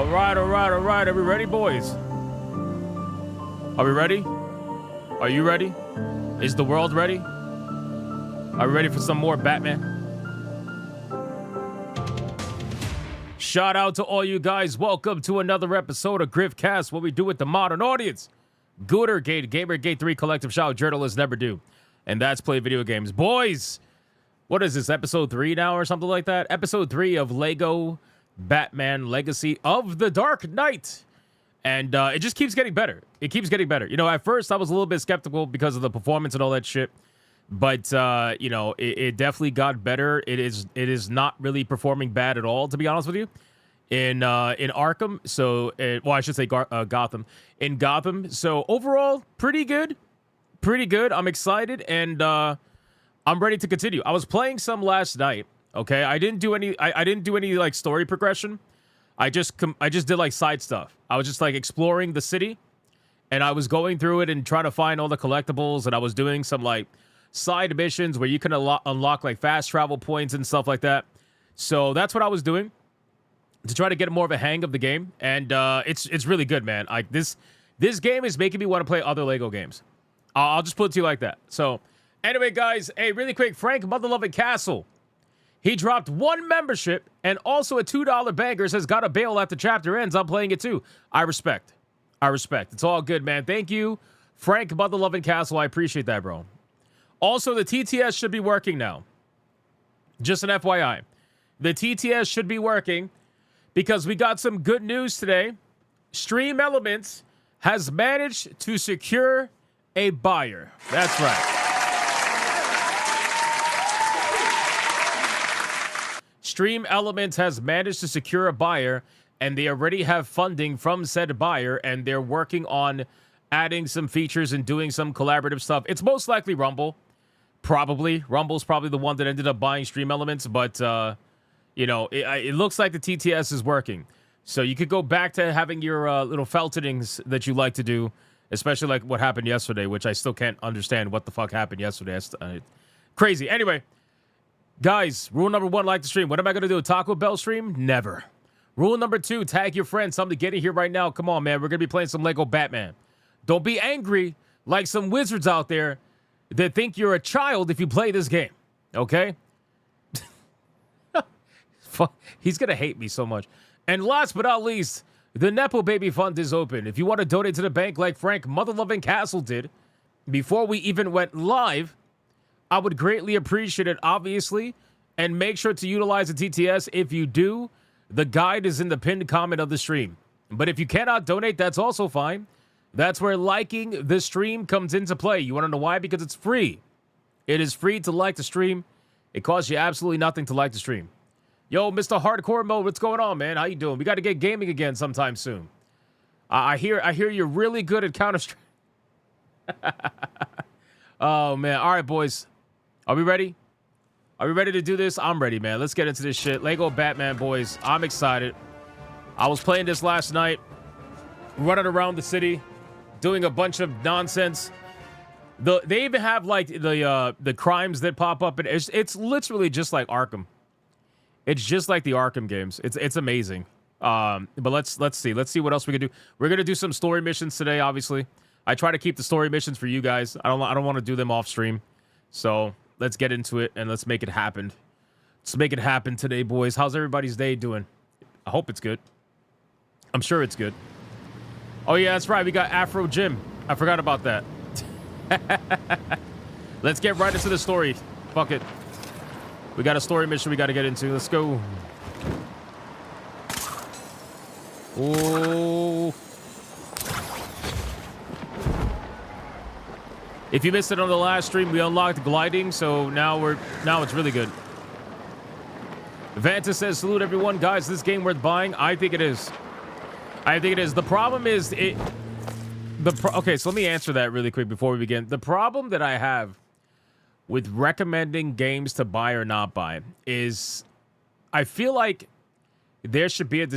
All right. Are we ready, boys? Are we ready? Are you ready? Is the world ready? Are we ready for some more Batman? Shout out to all you guys. Welcome to another episode of Griftcast, what we do with the modern audience. Goodergate, Gamergate 3 collective shout journalists never do. And that's play video games. Boys, what is this, episode 3 now or something like that? Episode 3 of Lego Batman Legacy of the Dark Knight. And it just keeps getting better. It keeps getting better. You know, at first I was a little bit skeptical because of the performance and all that shit. But, you know, it definitely got better. It is not really performing bad at all, to be honest with you. In Arkham, so, well, I should say Gotham. In Gotham, so overall, pretty good. Pretty good. I'm excited, and I'm ready to continue. I was playing some last night, okay? I didn't do any, I didn't do any, like, story progression. I just did, like, side stuff. I was just, like, exploring the city, and I was going through it and trying to find all the collectibles, and I was doing some, like, side missions where you can unlock like fast travel points and stuff like that. So that's what I was doing to try to get more of a hang of the game, and it's really good, man. Like this game is making me want to play other Lego games. I'll just put it to you like that. So anyway, guys, hey, really quick, Frank Motherloving Castle, he dropped 1 membership and also a $2 banker, says got a bail after chapter ends. I'm playing it too. I respect. It's all good, man. Thank you, Frank Motherloving Castle. I appreciate that, bro. Also, the TTS should be working now. Just an FYI. The TTS should be working because we got some good news today. Stream Elements has managed to secure a buyer. That's right. Stream Elements has managed to secure a buyer, and they already have funding from said buyer, and they're working on adding some features and doing some collaborative stuff. It's most likely Rumble. Probably. Rumble's probably the one that ended up buying Stream Elements, but, you know, it looks like the TTS is working. So you could go back to having your little feltonings that you like to do, especially like what happened yesterday, which I still can't understand what the fuck happened yesterday. Crazy. Anyway, guys, rule number 1, like the stream. What am I going to do, a Taco Bell stream? Never. Rule number 2, tag your friends. Something to get in here right now. Come on, man. We're going to be playing some Lego Batman. Don't be angry like some wizards out there that think you're a child if you play this game, okay? He's going to hate me so much. And last but not least, the Nepo Baby Fund is open. If you want to donate to the bank like Frank Motherloving Castle did, before we even went live, I would greatly appreciate it, obviously, and make sure to utilize the TTS. If you do, the guide is in the pinned comment of the stream. But if you cannot donate, that's also fine. That's where liking the stream comes into play. You want to know why? Because it's free. It is free to like the stream. It costs you absolutely nothing to like the stream. Yo, Mr. Hardcore Mode, what's going on, man? How you doing? We got to get gaming again sometime soon. I hear you're really good at Counter-Strike. Oh, man. All right, boys. Are we ready? Are we ready to do this? I'm ready, man. Let's get into this shit. Lego Batman, boys. I'm excited. I was playing this last night, running around the city, doing a bunch of nonsense. They even have like the crimes that pop up, and it's literally just like Arkham. It's just like the Arkham games. It's amazing. But let's see what else we can do. We're gonna do some story missions today. Obviously, I try to keep the story missions for you guys. I don't want to do them off stream. So let's get into it and let's make it happen. Let's make it happen today, boys. How's everybody's day doing? I hope it's good. I'm sure it's good. Oh, yeah, that's right. We got Afro Jim. I forgot about that. Let's get right into the story. Fuck it. We got a story mission we got to get into. Let's go. Oh. If you missed it on the last stream, we unlocked gliding, so now it's really good. Vanta says, salute everyone. Guys, this game worth buying? I think it is. The problem is okay, so let me answer that really quick before we begin. The problem that I have with recommending games to buy or not buy is I feel like there should be I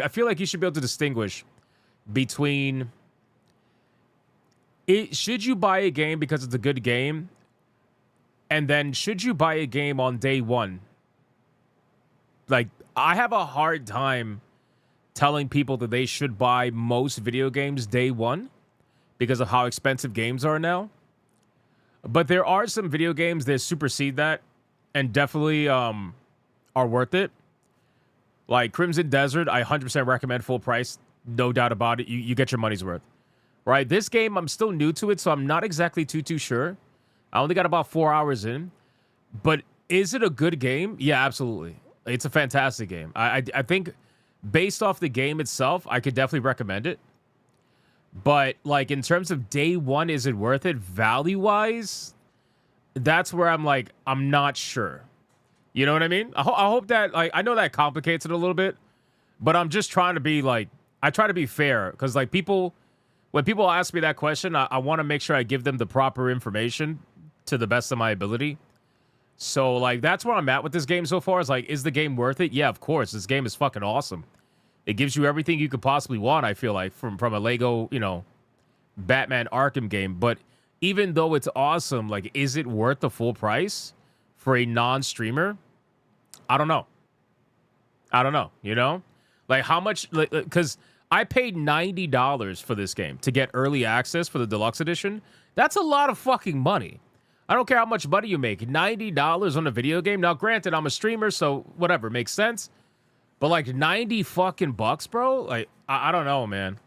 feel like you should be able to distinguish between should you buy a game because it's a good game, and then should you buy a game on day one like, I have a hard time telling people that they should buy most video games day one because of how expensive games are now. But there are some video games that supersede that and definitely are worth it. Like Crimson Desert, I 100% recommend full price. No doubt about it. You get your money's worth. Right? This game, I'm still new to it, so I'm not exactly too sure. I only got about 4 hours in. But is it a good game? Yeah, absolutely. It's a fantastic game. I think based off the game itself, I could definitely recommend it. But, like, in terms of day one, is it worth it value-wise? That's where I'm like, I'm not sure. You know what I mean? I hope that, like, I know that complicates it a little bit, but I'm just trying to be, like, I try to be fair. Because, like, when people ask me that question, I want to make sure I give them the proper information to the best of my ability. So, like, that's where I'm at with this game so far. Is like, is the game worth it? Yeah, of course. This game is fucking awesome. It gives you everything you could possibly want, I feel like, from a Lego, you know, Batman Arkham game. But even though it's awesome, like, is it worth the full price for a non-streamer? I don't know. You know? Like, how much? Because I paid $90 for this game to get early access for the deluxe edition. That's a lot of fucking money. I don't care how much money you make. $90 on a video game. Now, granted, I'm a streamer, so whatever, makes sense. But like 90 fucking bucks, bro? Like, I don't know, man.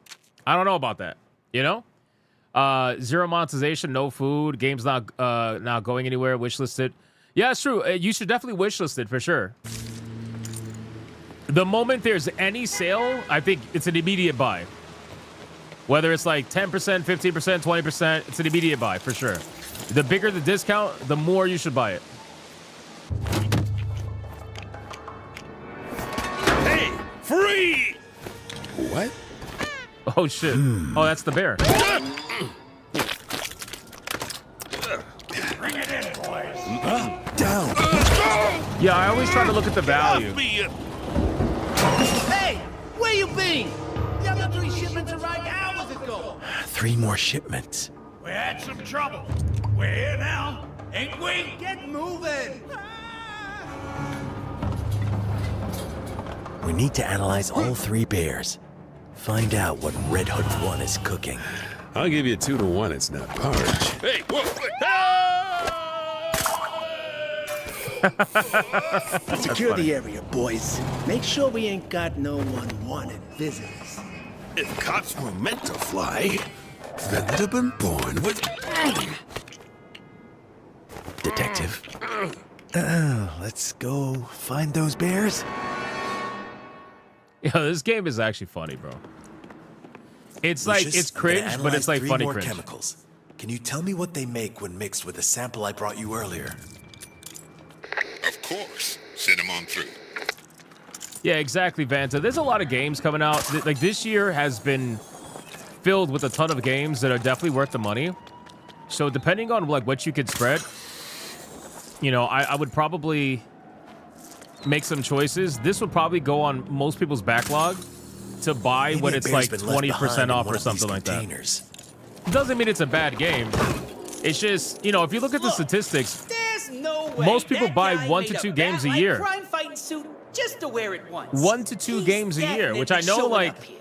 I don't know about that. You know? Zero monetization, no food. Game's not going anywhere. Wishlisted. Yeah, it's true. You should definitely wishlist it for sure. The moment there's any sale, I think it's an immediate buy. Whether it's like 10%, 15%, 20%, it's an immediate buy for sure. The bigger the discount, the more you should buy it. Hey, free! What? Oh, shit. Oh, that's the bear. Bring it in, boys. Down. Yeah, I always try to look at the value. Hey, where you been? The other 3 shipments arrived hours ago. 3 more shipments. We had some trouble. We're here now, ain't we? Get moving. We need to analyze all 3 bears. Find out what Red Hood 1 is cooking. I'll give you 2 to 1. It's not porridge. Hey, whoa, Secure the area, boys. Make sure we ain't got no unwanted visitors. If cops were meant to fly, then they'd have been born with... Detective. Let's go find those bears. Yeah, this game is actually funny, bro. It's like, it's cringe, but it's like funny cringe. Chemicals. Can you tell me what they make when mixed with the sample I brought you earlier? Of course. Send them on through. Yeah, exactly, Vanta. There's a lot of games coming out. Like, this year has been filled with a ton of games that are definitely worth the money. So depending on like what you could spread, you know, I would probably make some choices. This would probably go on most people's backlog to buy when it's like 20% off or something like that. Doesn't mean it's a bad game. It's just, you know, if you look at the statistics, There's no way. most people that buy guy 1 made to 2 a games a Batman year. crime-fighting suit just to wear it once. 1 to 2 He's games a year, which I know, definitely like, showing up here.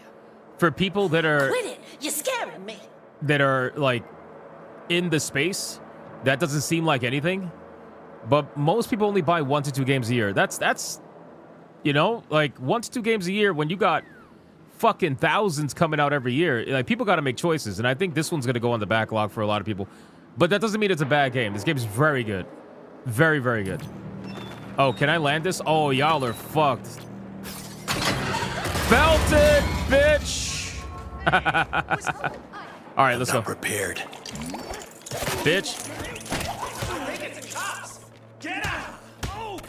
for people that are Quit it. You're scaring me. like in the space, that doesn't seem like anything. But most people only buy 1 to 2 games a year. That's you know, like 1 to 2 games a year when you got fucking thousands coming out every year. Like, people got to make choices, and I think this one's gonna go on the backlog for a lot of people. But that doesn't mean it's a bad game. This game is very good, very, very good. Oh, can I land this? Oh, y'all are fucked. Felt it, bitch. All right, let's go. Not prepared. Bitch. Get out! Oh!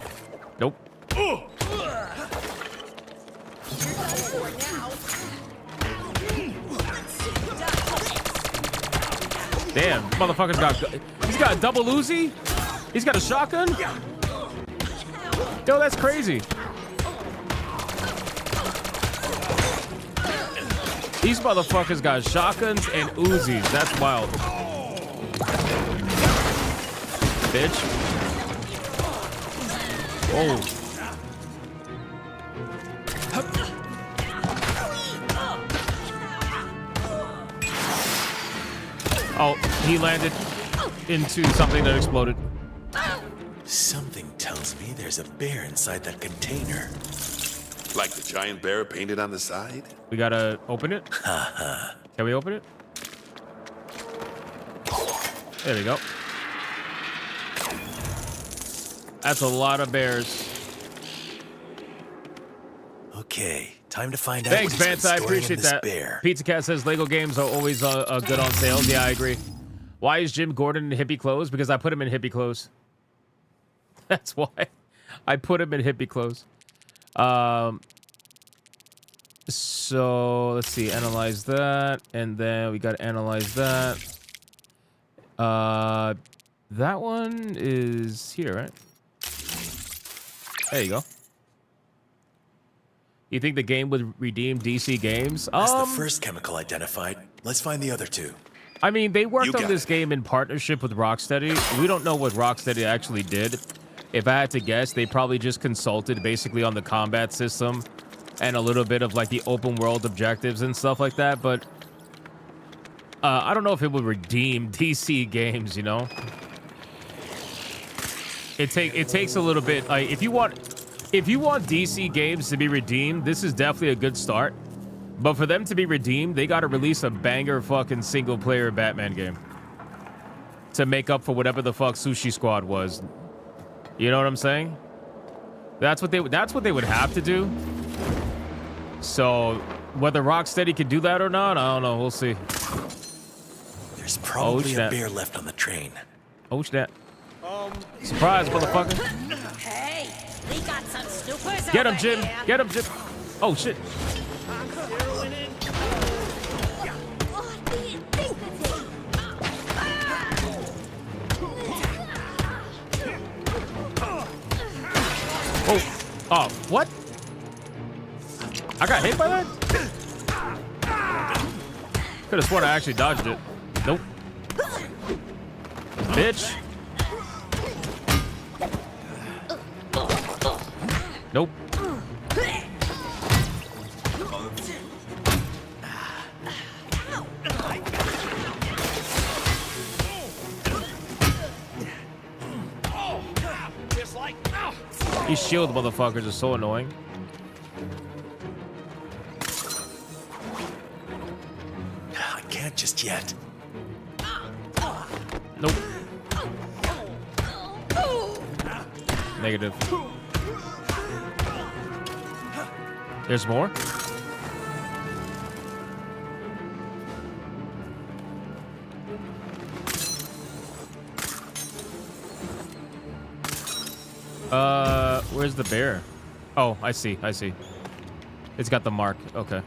Nope. Damn, motherfucker's he's got a double Uzi? He's got a shotgun? Yo, that's crazy. These motherfuckers got shotguns and Uzis. That's wild. Bitch. Oh. Oh, he landed into something that exploded. Something tells me there's a bear inside that container. Like the giant bear painted on the side? We gotta open it. Can we open it? There we go. That's a lot of bears. Okay, time to find out. Thanks, what he's Vance. been I storing in appreciate this that. Bear. Pizza Cat says Lego games are always good on sales. Yeah, I agree. Why is Jim Gordon in hippie clothes? Because I put him in hippie clothes. That's why I put him in hippie clothes. So let's see, analyze that, and then we got to analyze that. That one is here, right? There you go. You think the game would redeem DC games? That's the first chemical identified. Let's find the other two. I mean, they worked You on got this it. game in partnership with Rocksteady. We don't know what Rocksteady actually did. If I had to guess, they probably just consulted basically on the combat system and a little bit of like the open world objectives and stuff like that. But I don't know if it would redeem DC games, you know? It takes a little bit. Like if you want DC games to be redeemed, this is definitely a good start. But for them to be redeemed, they got to release a banger fucking single player Batman game to make up for whatever the fuck Sushi Squad was. You know what I'm saying? That's what they would have to do. So whether Rocksteady can do that or not, I don't know. We'll see. There's probably a snap. bear left on the train. Oh snap! Surprise, motherfucker! Hey, we got some snoopers Get him, over Jim! here. Get him, Jim! Oh shit! Oh, what? I got hit by that? Could have sworn I actually dodged it. Nope. Bitch. Nope. These shield motherfuckers are so annoying. I can't just yet. Nope. Negative. There's more? Where's the bear? Oh, I see. It's got the mark. Okay.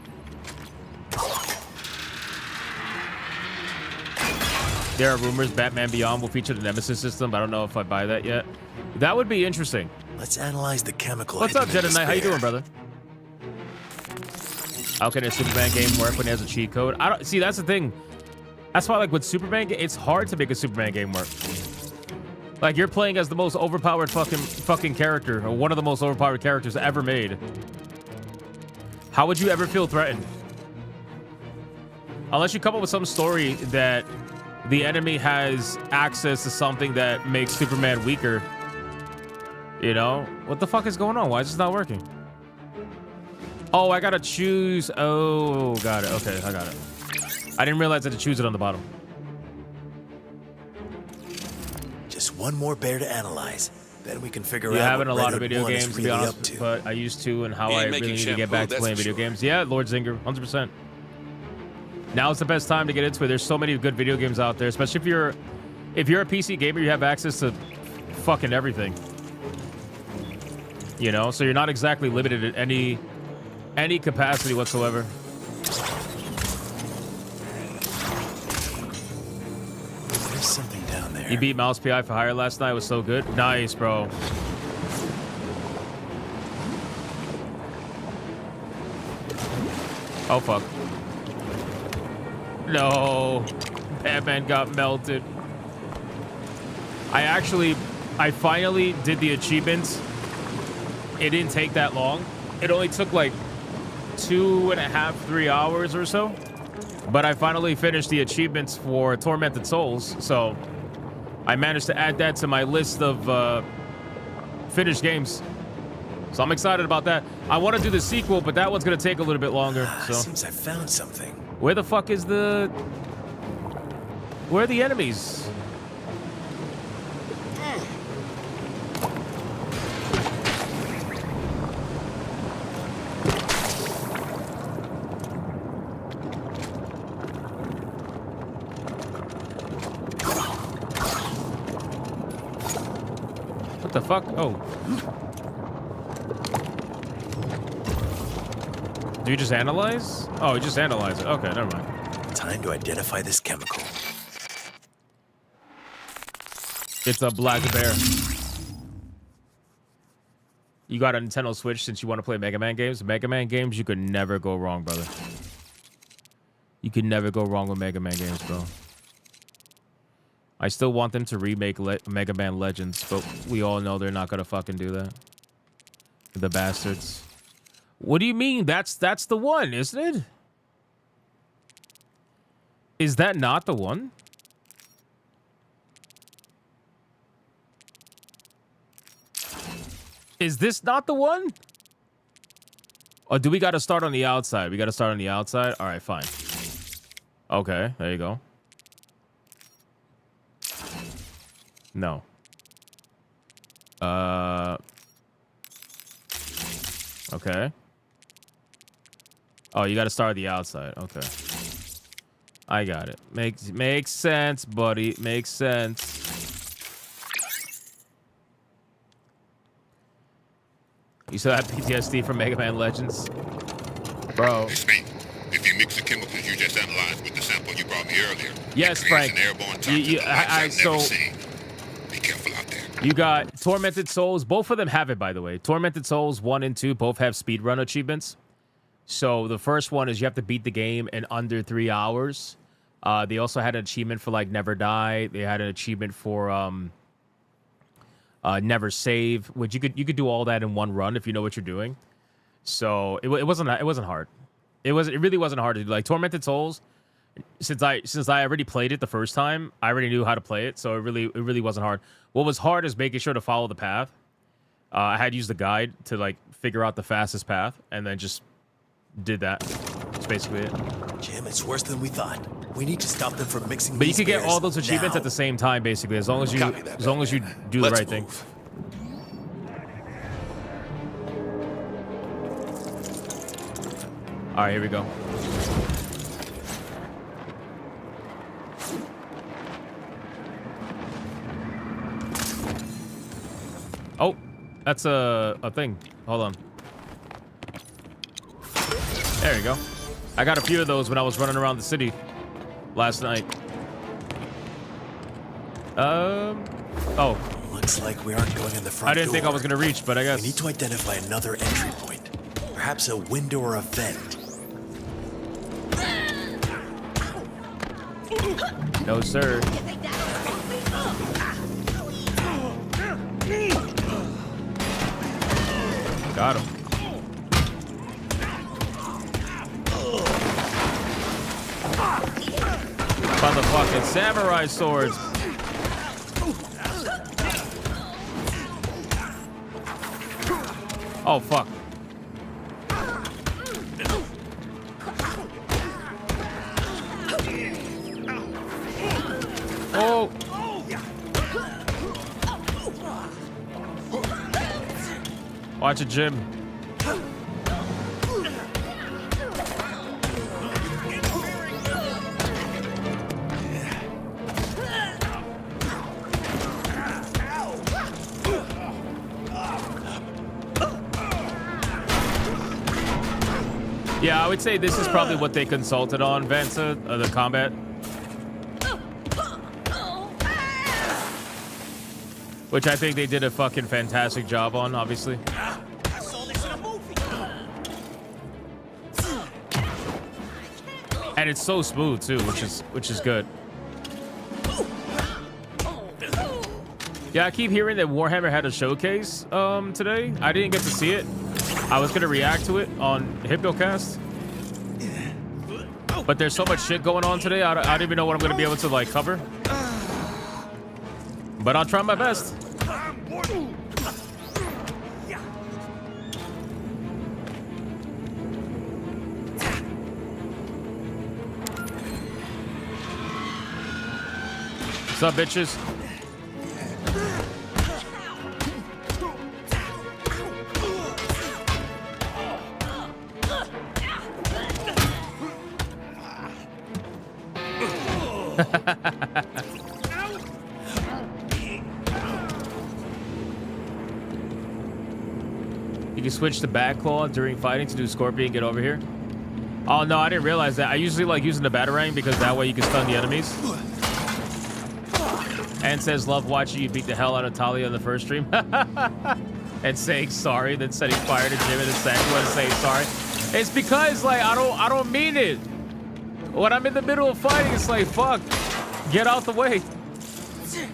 There are rumors Batman Beyond will feature the Nemesis system, but I don't know if I buy that yet. That would be interesting. Let's analyze the chemical. What's up, hidden in Jedi this Knight? How you bear. doing, brother? How can a Superman game work when it has a cheat code? I don't see. That's the thing. That's why, like with Superman, it's hard to make a Superman game work. Like you're playing as the most overpowered fucking character, or one of the most overpowered characters ever made. How would you ever feel threatened? Unless you come up with some story that the enemy has access to something that makes Superman weaker. You know? What the fuck is going on? Why is this not working? Oh, I gotta choose. Oh, got it. Okay, I got it. I didn't realize I had to choose it on the bottom. Just one more bear to analyze. Then we can figure out. You haven't a what lot Red of Hood video 1 is games, to be really honest, up to. but I used to, and how He I ain't really making need to get shampoo, back to that's playing for video sure. games. Yeah, Lord Zinger, 100%. Now's the best time to get into it. There's so many good video games out there, especially if you're a PC gamer, you have access to fucking everything. You know, so you're not exactly limited at any capacity whatsoever. There's something down there. You beat Mouse PI for Hire last night. It was so good. Nice, bro. Oh, fuck. No. Batman got melted. I finally did the achievements. It didn't take that long. It only took like 2.5, 3 hours or so. But I finally finished the achievements for Tormented Souls, so I managed to add that to my list of finished games. So I'm excited about that. I want to do the sequel, but that one's going to take a little bit longer. So Seems I found something. where the fuck is the... Where are the enemies? What the fuck? Oh. Do you just analyze? Oh, you just analyze it. Okay, never mind. Time to identify this chemical. It's a black bear. You got a Nintendo Switch since you want to play Mega Man games. Mega Man games, you could never go wrong, brother. You could never go wrong with Mega Man games, bro. I still want them to remake Mega Man Legends, but we all know they're not gonna fucking do that. The bastards. What do you mean? That's the one, isn't it? Is that not the one? Is this not the one? Or do we got to start on the outside? We got to start on the outside? All right, fine. Okay, there you go. No. Okay. Oh, you got to start at the outside. Okay. I got it. Makes sense, buddy. Makes sense. You still have PTSD from Mega Man Legends? Bro. Hey, Speed, if you mix the chemicals you just analyzed with the sample you brought me earlier, yes, it creates Frank. an airborne toxin I've never seen. Be careful out there. You got Tormented Souls. Both of them have it, by the way. Tormented Souls 1 and 2 both have speedrun achievements. So the first one is you have to beat the game in under 3 hours. They also had an achievement for like Never Die. They had an achievement for Never Save, which you could do all that in one run if you know what you're doing. So it wasn't hard. It really wasn't hard to do. Like Tormented Souls, since I already played it the first time, I already knew how to play it. So it really wasn't hard. What was hard is making sure to follow the path. I had used the guide to like figure out the fastest path, and then just did that. That's basically it. Jim, it's worse than we thought. We need to stop them from mixing. But you can get all those achievements at the same time, basically, as long as you do the right thing. All right, here we go. Oh, that's a thing. Hold on. There you go. I got a few of those when I was running around the city last night. Oh. Looks like we aren't going in the front I didn't think I door. was going to reach, but I guess. We need to identify another entry point. Perhaps a window or a vent. No, sir. Got him. Motherfucking samurai swords. Oh, fuck. Oh. Watch it, Jim. Yeah, I would say this is probably what they consulted on, Vansa, the combat. Which I think they did a fucking fantastic job on, obviously. I saw this in a movie. And it's so smooth too, which is good. Yeah, I keep hearing that Warhammer had a showcase today. I didn't get to see it. I was gonna react to it on Hypnocast. But there's so much shit going on today, I don't even know what I'm gonna be able to like cover. But I'll try my best. What's up, bitches? You can switch to Batcave during fighting to do Scorpion. Get over here. Oh no, I didn't realize that. I usually like using the Batarang because that way you can stun the enemies. And says, love watching you beat the hell out of Talia in the first stream. And saying sorry, then setting fire to Jim and saying you want to say sorry. It's because like I don't mean it. When I'm in the middle of fighting, it's like fuck, get out the way.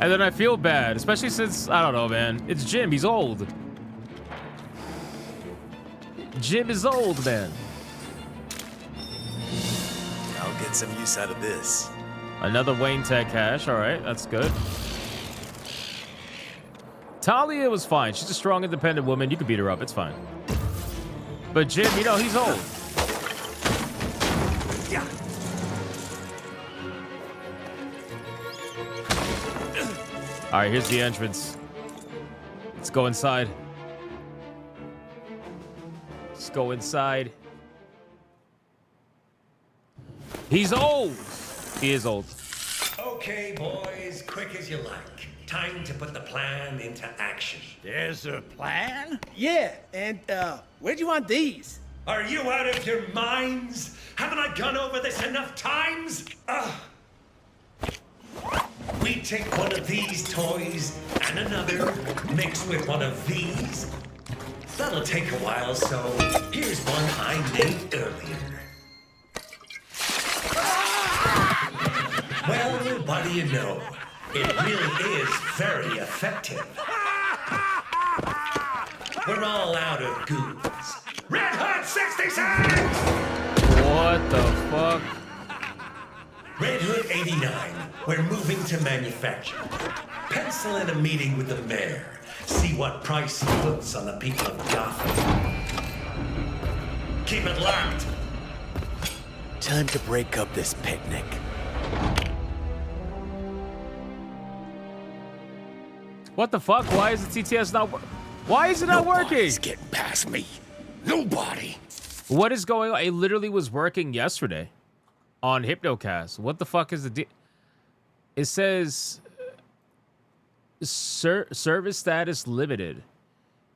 And then I feel bad, especially since I don't know, man. It's Jim. He's old. Jim is old, man. I'll get some use out of this. Another Wayne Tech cache. All right, that's good. Talia was fine. She's a strong, independent woman. You can beat her up. It's fine. But Jim, you know, he's old. Yeah. All right, here's the entrance. Let's go inside. Let's go inside. He's old. He is old. Okay, boys, quick as you like. Time to put the plan into action. There's a plan? Yeah, and where'd you want these? Are you out of your minds? Haven't I gone over this enough times? We take one of these toys and another, mixed with one of these. That'll take a while, so here's one I made earlier. Well, what do you know? It really is very effective. We're all out of goons. Red Hood 66! What the fuck? Red Hood 89. We're moving to manufacture. Pencil in a meeting with the mayor. See what price he puts on the people of Gotham. Keep it locked. Time to break up this picnic. What the fuck? Why is the TTS not Why is it not working? Nobody's getting past me. Nobody. What is going on? It literally was working yesterday on Hypnocast. What the fuck is the deal? It says service status limited.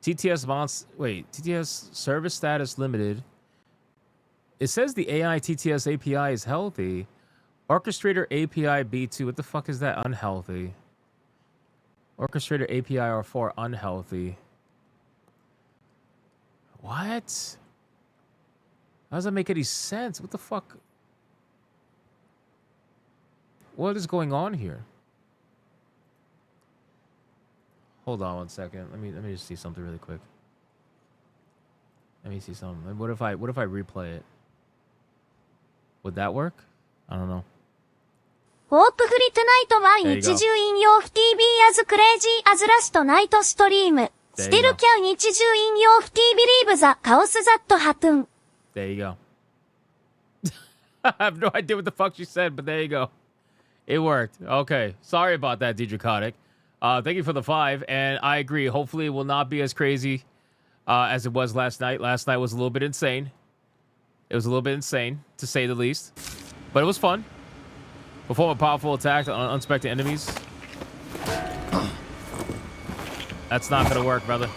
TTS service status limited. It says the AI TTS API is healthy. Orchestrator API B2. What the fuck is that? Unhealthy. Orchestrator API R4 unhealthy. What? How does that make any sense? What the fuck? What is going on here? Hold on one second. Let me just see something really quick. Let me see something. What if I replay it? Would that work? I don't know. ウォープフリトナイトは日中引用 FTB as crazy as last night stream. Still can 日中引用 FT believe the chaos that happened. There you go. I have no idea what the fuck she said, but there you go. It worked. Okay. Sorry about that, Dedracotic. Thank you for the 5, and I agree. Hopefully it will not be as crazy as it was last night. Last night was a little bit insane. It was a little bit insane, to say the least. But it was fun. Perform a powerful attack on unsuspecting enemies. That's not gonna work, brother.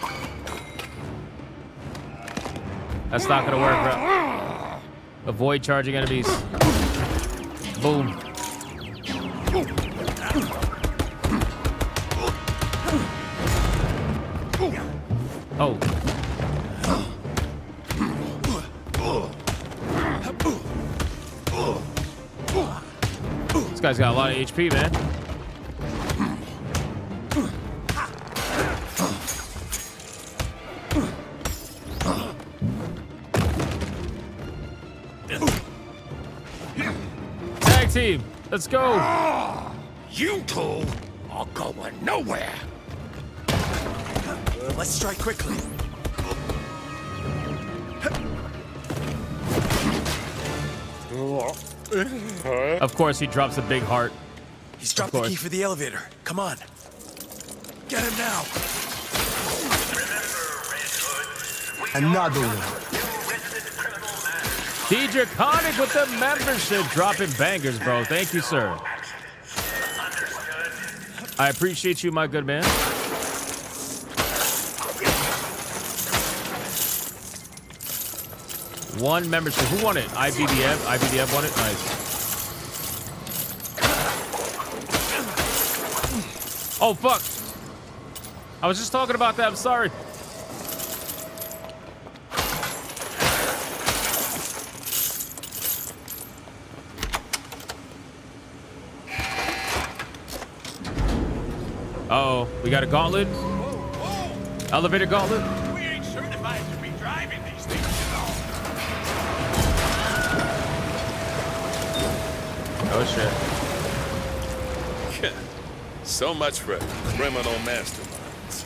That's not gonna work, bro. Avoid charging enemies. Boom. Oh. This guy's got a lot of HP, man. Let's go. You two are going nowhere. Let's strike quickly. Of course, he drops a big heart. He's dropped the key for the elevator. Come on. Get him now. Another one. DJ Conic with the membership, dropping bangers, bro. Thank you, sir. I appreciate you, my good man. One membership. Who won it? IBDF. IBDF won it. Nice. Oh, fuck. I was just talking about that. I'm sorry. Uh-oh. We got a gauntlet. Elevator gauntlet. We ain't certified to be driving these things, you know. Oh, shit. So much for criminal masterminds.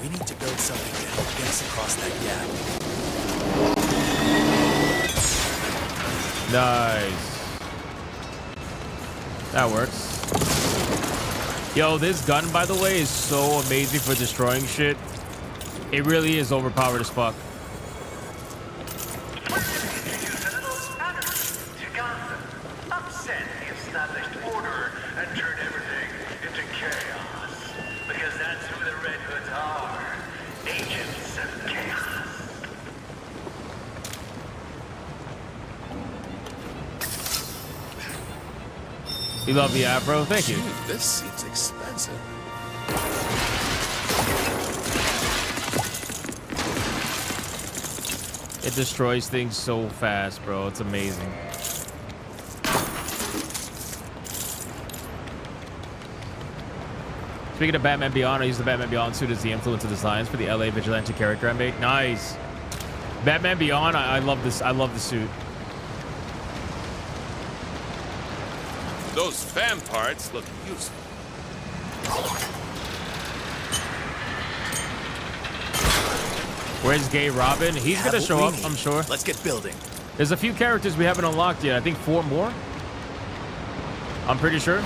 We need to build something to help get us across that gap. Nice. That works. Yo, this gun, by the way, is so amazing for destroying shit. It really is overpowered as fuck. Upset the established order and turn everything into chaos. Because that's who the Red Hoods are. Agents of chaos. You love the afro? Thank you. Dude, this seems expensive. It destroys things so fast, bro. It's amazing. Speaking of Batman Beyond, I use the Batman Beyond suit as the influence of designs for the LA Vigilante character I made. Nice. Batman Beyond, I love this. I love the suit. Those fan parts look useful. Where's Gay Robin? He's gonna show up, I'm sure. Let's get building. There's a few characters we haven't unlocked yet. I think 4 more. I'm pretty sure.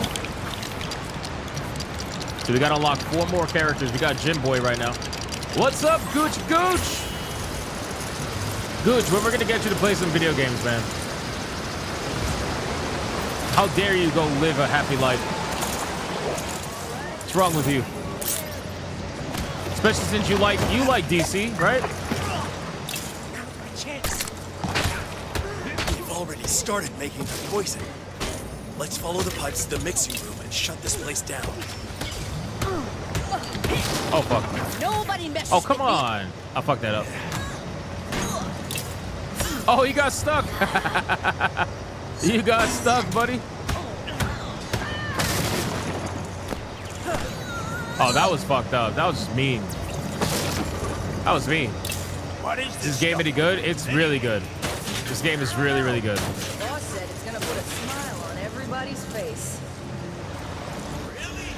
So we gotta unlock 4 more characters. We got Jim Boy right now. What's up, Gooch Gooch? Gooch, when we're gonna get you to play some video games, man? How dare you go live a happy life? What's wrong with you? Especially since you like DC, right? We've already started making the poison. Let's follow the pipes to the mixing room and shut this place down. Oh, fuck. Nobody messes Oh, come with me. on. I fucked that up. Oh, he got stuck. You got stuck, buddy. Oh, that was fucked up. That was just mean. That was mean. What is Is this game any good? It's really good. This game is really, really good. Boss said it's gonna put a smile on everybody's face. Really?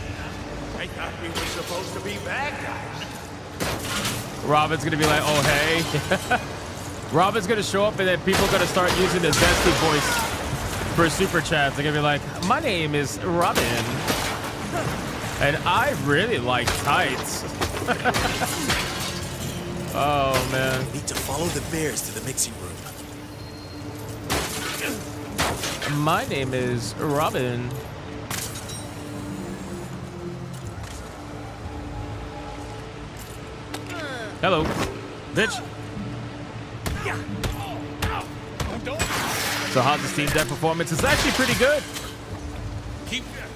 I thought we were supposed to be bad guys. Robin's gonna be like, oh, hey. Robin's gonna show up and then people are gonna start using the zesty voice for super chats. They're gonna be like, my name is Robin. And I really like tights. Oh, man. We need to follow the bears to the mixing room. My name is Robin. Hello, bitch. So how's the Steam Deck performance? It's actually pretty good.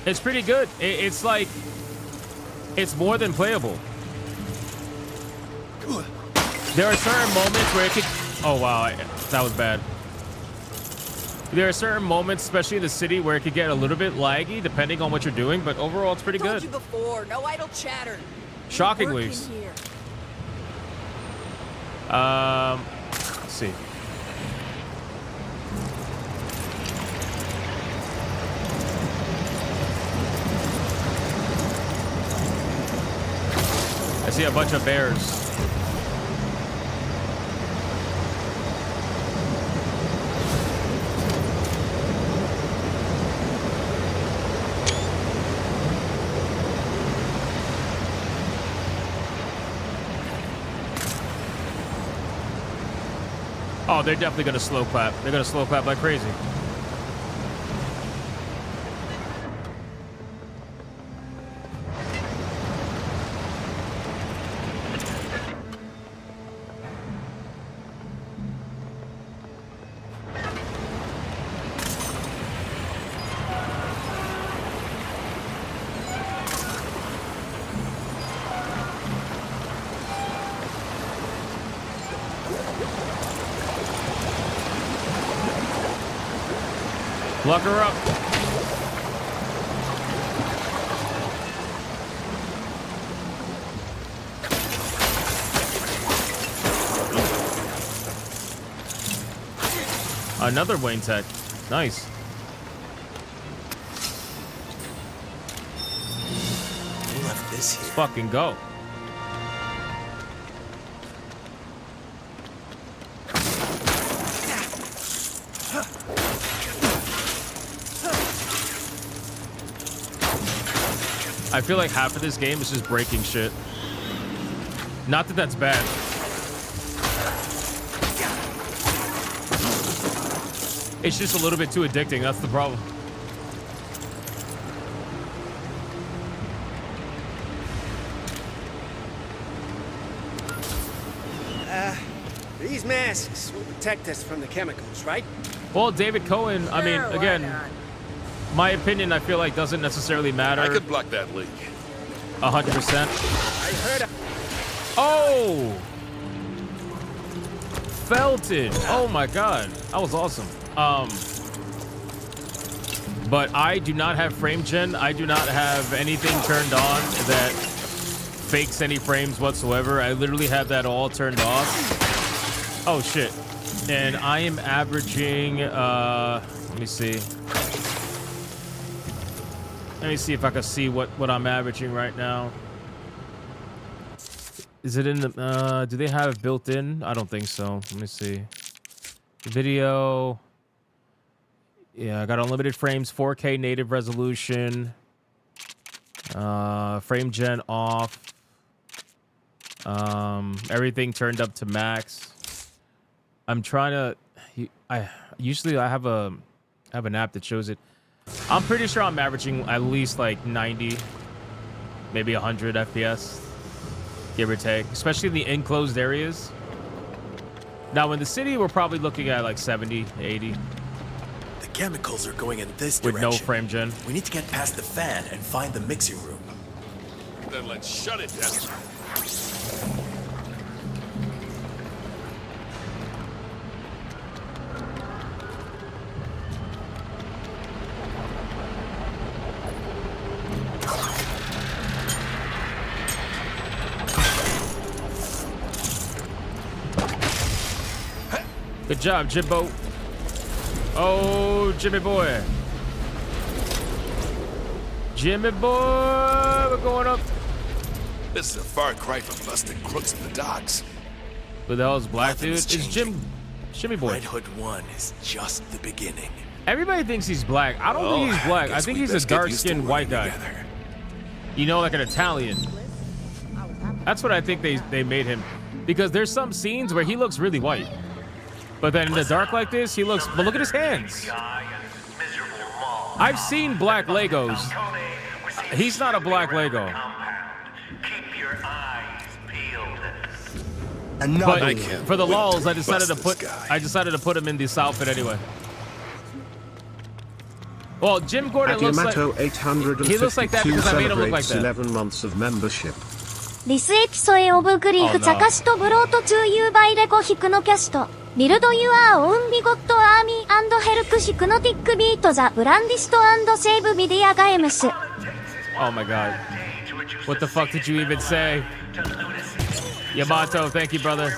It's pretty good. It's like, it's more than playable. There are certain moments where it could... Oh, wow. That was bad. There are certain moments, especially in the city, where it could get a little bit laggy, depending on what you're doing. But overall, it's pretty good. Told you before, no idle chatter. Shockingly. Work in here. Let's see. see a bunch of bears. Oh, they're definitely gonna slow clap. They're gonna slow clap like crazy. Plug her up. Another Wayne Tech. Nice. Who left this here? Let's fucking go. I feel like half of this game is just breaking shit. Not that that's bad. It's just a little bit too addicting. That's the problem. These masks will protect us from the chemicals, right? Well, David Cohen, I mean, Sure, why again, not? my opinion, I feel like doesn't necessarily matter I could block that leak. 100%. I heard Oh! Felton. Oh my god. That was awesome. But I do not have frame gen. I do not have anything turned on that fakes any frames whatsoever. I literally have that all turned off. Oh shit. And I am averaging let me see. Let me see if I can see what I'm averaging right now. Is it in the, do they have it built in? I don't think so. Let me see. Video. Yeah, I got unlimited frames, 4K native resolution. Frame gen off. Everything turned up to max. I'm trying to, I have an app that shows it. I'm pretty sure I'm averaging at least like 90, maybe 100 FPS. Give or take, especially in the enclosed areas. Now in the city, we're probably looking at like 70, 80. The chemicals are going in this with direction. no frame gen. We need to get past the fan and find the mixing room. Then let's shut it down. Good job, Jimbo. Oh, Jimmy boy. Jimmy boy, we're going up. This is a far cry from busting crooks in the docks. Who the hell is black dude? Nothing's It's changing. Jimmy boy. Red Hood 1 is just the beginning. Everybody thinks he's black. I don't think he's black. I think he's a dark-skinned white guy. Together. You know, like an Italian. That's what I think they made him. Because there's some scenes where he looks really white. But then in the dark like this, he looks... But look at his hands. I've seen black Legos. He's not a black Lego. But for the lulz, I decided to put him in this outfit anyway. Well, Jim Gordon looks like... He looks like that because I made him look like that. 11 months of membership. リスエピソエオブグリフ茶化しとブロート2ユーバイレコヒクノキャストビルドユアーオウンビゴットアーミー&ヘルクヒクノティックビートザブランディスト&セーブビディアガエムス Oh my god. What the fuck did you even say? Yamato, thank you, brother.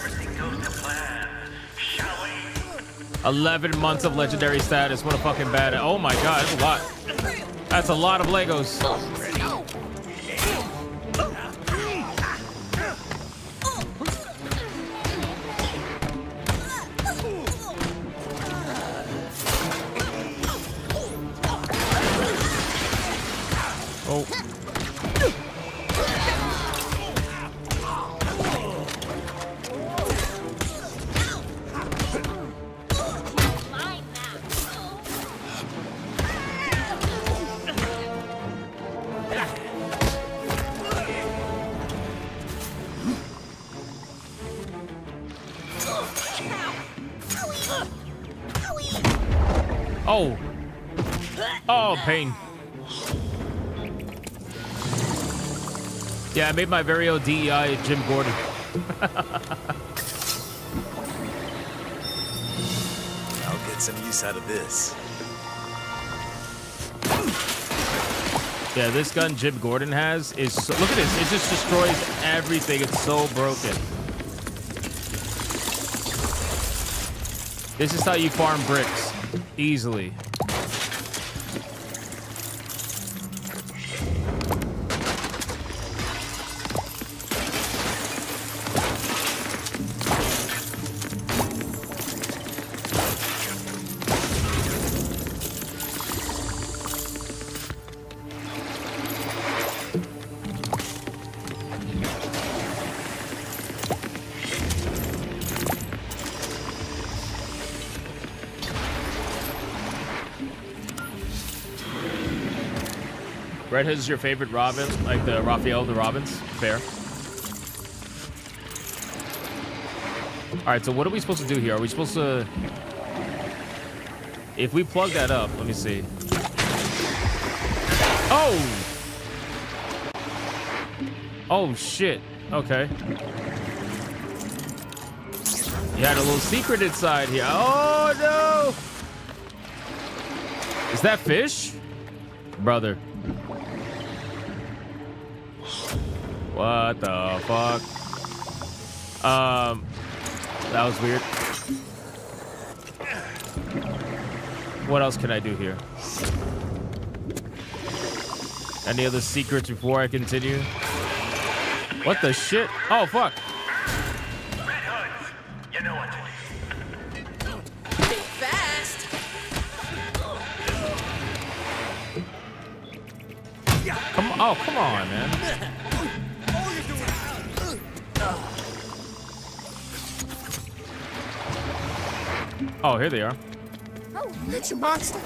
11 months of legendary status. What a fucking bad... Oh my god, that's a lot. That's a lot of Legos. Oh. Oh, pain. Yeah, I made my very own DEI Jim Gordon. I'll get some use out of this. Yeah, this gun Jim Gordon has is so, look at this. It just destroys everything. It's so broken. This is how you farm bricks easily. Red Hood is your favorite Robin, like the Raphael the Robins? Fair. All right, so what are we supposed to do here? Are we supposed to... If we plug that up, let me see. Oh! Oh, shit. Okay. You had a little secret inside here. Oh, no! Is that fish? Brother. What the fuck? That was weird. What else can I do here? Any other secrets before I continue? What the shit? Oh, fuck. Red Hoods, you know what to do. Think fast. Come on. Oh, come on, man. Oh, here they are. Oh, it's a monster.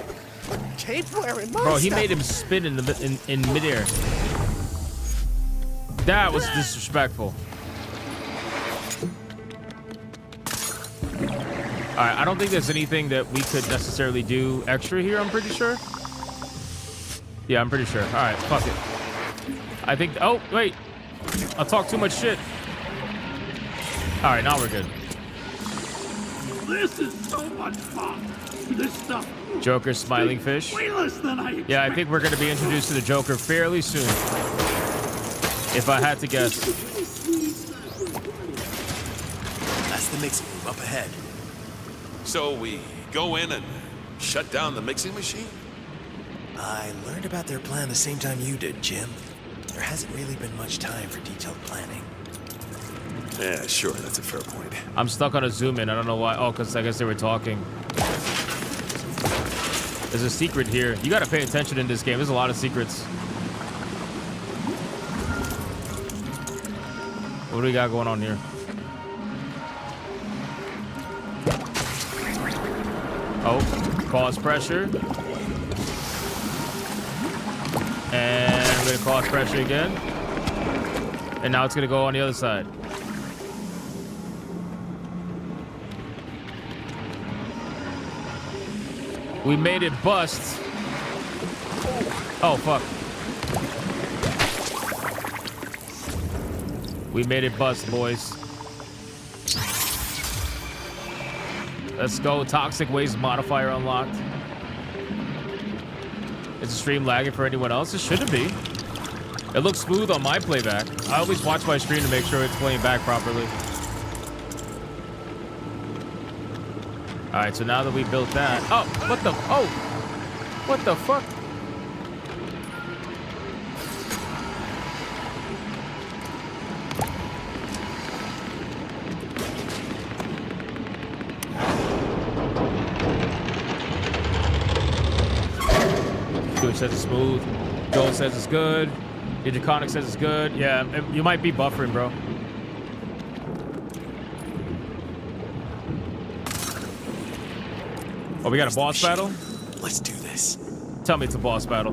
Cape-wearing monster. Bro, he made him spin in midair. That was disrespectful. All right, I don't think there's anything that we could necessarily do extra here, I'm pretty sure. Yeah, I'm pretty sure. All right, fuck it. I think... Oh, wait. I'll talk too much shit. All right, now we're good. This is so much fun. This stuff. Joker smiling fish. Way less than I expected. Yeah, I think we're going to be introduced to the Joker fairly soon. If I had to guess. That's the mixing room up ahead. So we go in and shut down the mixing machine? I learned about their plan the same time you did, Jim. There hasn't really been much time for detailed planning. Yeah, sure, that's a fair point. I'm stuck on a zoom in. I don't know why. Oh, because I guess they were talking. There's a secret here. You got to pay attention in this game. There's a lot of secrets. What do we got going on here? Oh, cause pressure. And I'm going to cause pressure again. And now it's going to go on the other side. We made it bust. Oh, fuck. We made it bust, boys. Let's go. Toxic waste modifier unlocked. Is the stream lagging for anyone else? It shouldn't be. It looks smooth on my playback. I always watch my stream to make sure it's playing back properly. All right, so now that we built that... Oh, what the... Oh! What the fuck? Dude says it's smooth. Joel says it's good. Digiconic says it's good. Yeah, you might be buffering, bro. Oh, we got a boss battle? Let's do this. Tell me it's a boss battle.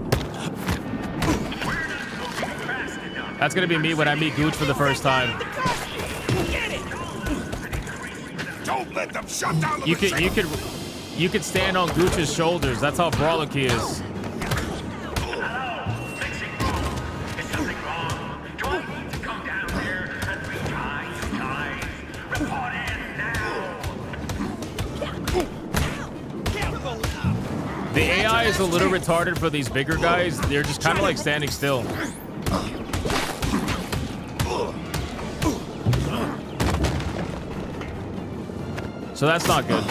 That's gonna be me when I meet Gooch for the first time. Don't let them shut down the You could you can stand on Gooch's shoulders. That's how brawler he is. The AI is a little retarded for these bigger guys. They're just kind of like standing still. So that's not good.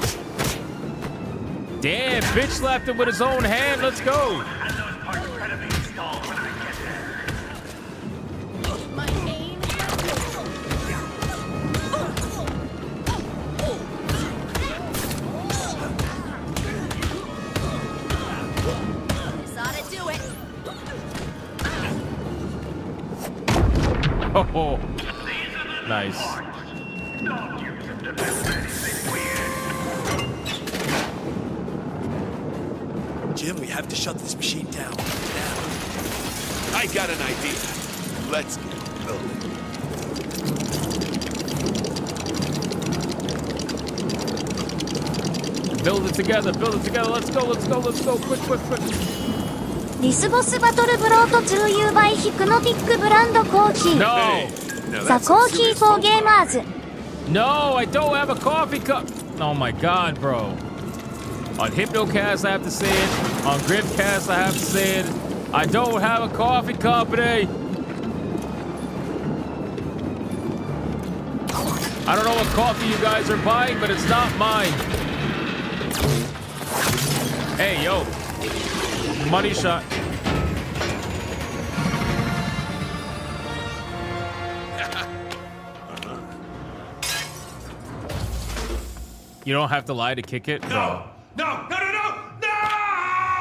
Damn, bitch slapped him with his own hand. Let's go. Oh, nice. Jim, we have to shut this machine down now. I got an idea. Let's get building. Build it together, let's go, quick. リスボスバトルブロート 2U by ヒプノティックブランドコーヒー No! The Coffee for Gamers. No, I don't have a coffee cup. Oh my god, bro. On Hypnocast, I have to say it. On Griftcast, I have to say it. I don't have a coffee company. I don't know what coffee you guys are buying, but it's not mine. Hey, yo. Money shot. You don't have to lie to kick it? No!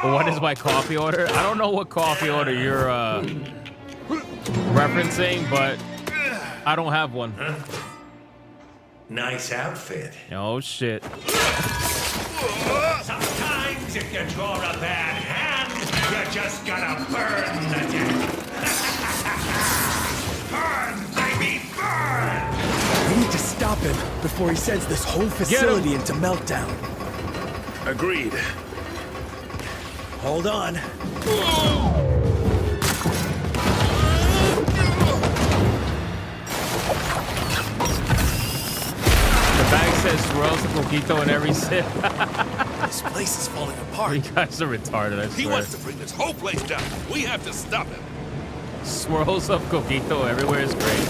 What is my coffee order? I don't know what coffee order you're referencing, but I don't have one. Nice outfit. Oh, shit. Sometimes if you draw a bad hand, you just gotta burn the deck. Burn, baby, burn! We need to stop him before he sends this whole facility into meltdown. Agreed. Hold on. The bag says swirls and coquito in every sip. This place is falling apart. You guys are retarded, I swear. He wants to bring this whole place down. We have to stop him. Swirls of coquito everywhere is great.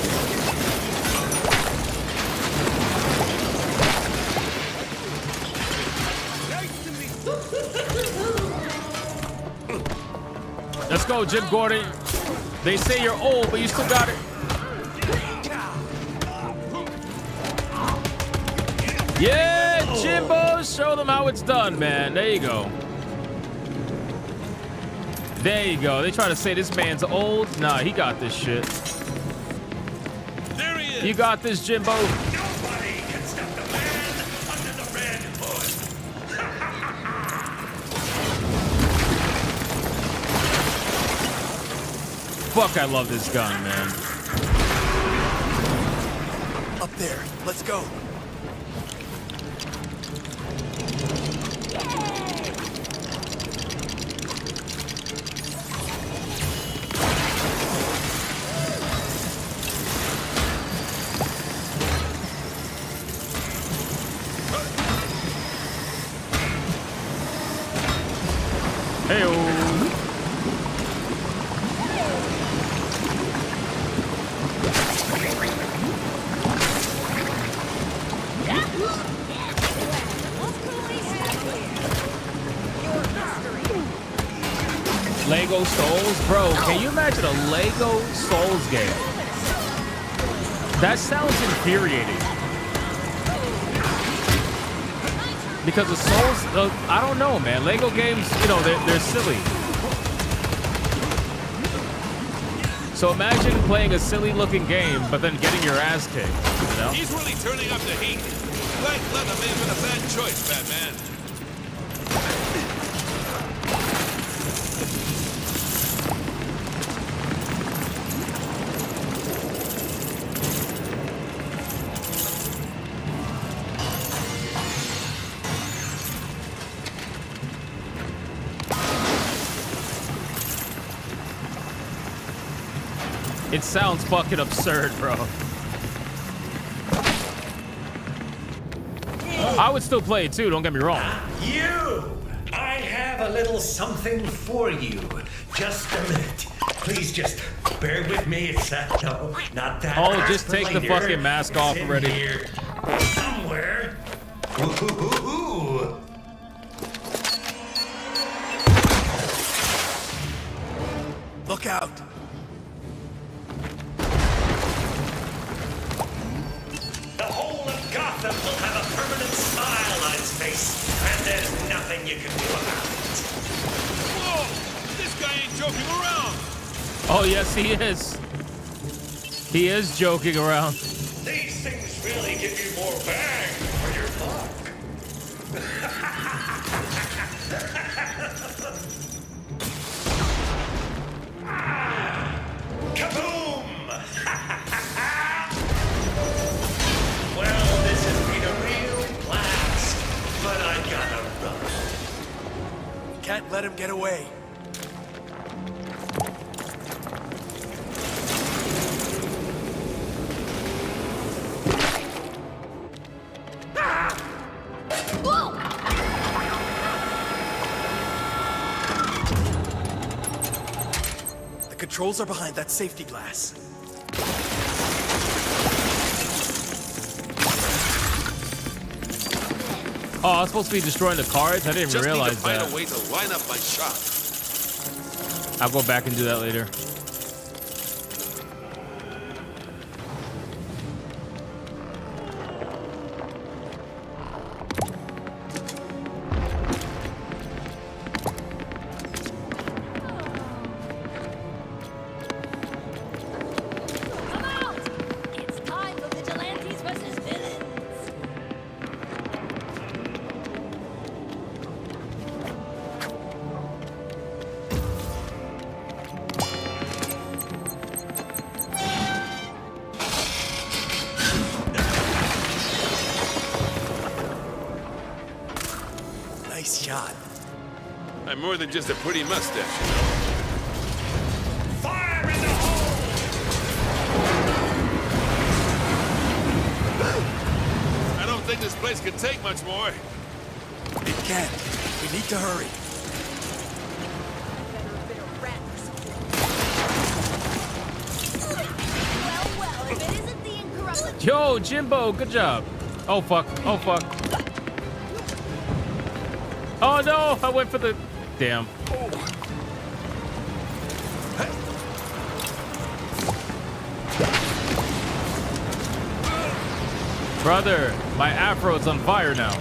Let's go, Jim Gordon. They say you're old, but you still got it. Yeah, Jimbo, show them how it's done, man. There you go. There you go. They try to say this man's old. Nah, he got this shit. There he is. You got this, Jimbo. Nobody can stop the man under the red hood. Fuck, I love this gun, man. Up there. Let's go. Lego Souls? Bro, can you imagine a Lego Souls game? That sounds infuriating. Because the Souls, I don't know, man. Lego games, you know, they're silly. So imagine playing a silly looking game, but then getting your ass kicked, you know? He's really turning up the heat. Black leather may have been a bad choice, Batman. It sounds fucking absurd, bro. I would still play it too, don't get me wrong. You! I have a little something for you. Just a minute. Please just bear with me. It's no, not that. Oh, just take the fucking mask off already. Here somewhere. Ooh. Look out! The whole of Gotham will have a permanent smile on its face, and there's nothing you can do about it. Whoa! This guy ain't joking around! Oh, yes, he is. He is joking around. These things really give you more bang for your buck. Kaboom! Well, this has been a real blast, but I gotta run. Can't let him get away. The controls are behind that safety glass. Oh, I was supposed to be destroying the cards? I didn't Just realize need to find that. a way to line up my shot. I'll go back and do that later. Come out! It's time for vigilantes versus villains. Nice shot. I'm more than just a pretty mustache, you know. Fire in the hole! I don't think this place can take much more. It can. We need to hurry. Well, if it isn't the incorruptible. Yo, Jimbo, good job. Oh, fuck. Oh, fuck. Oh, no. I went for the... Damn. Brother, my afro's on fire now.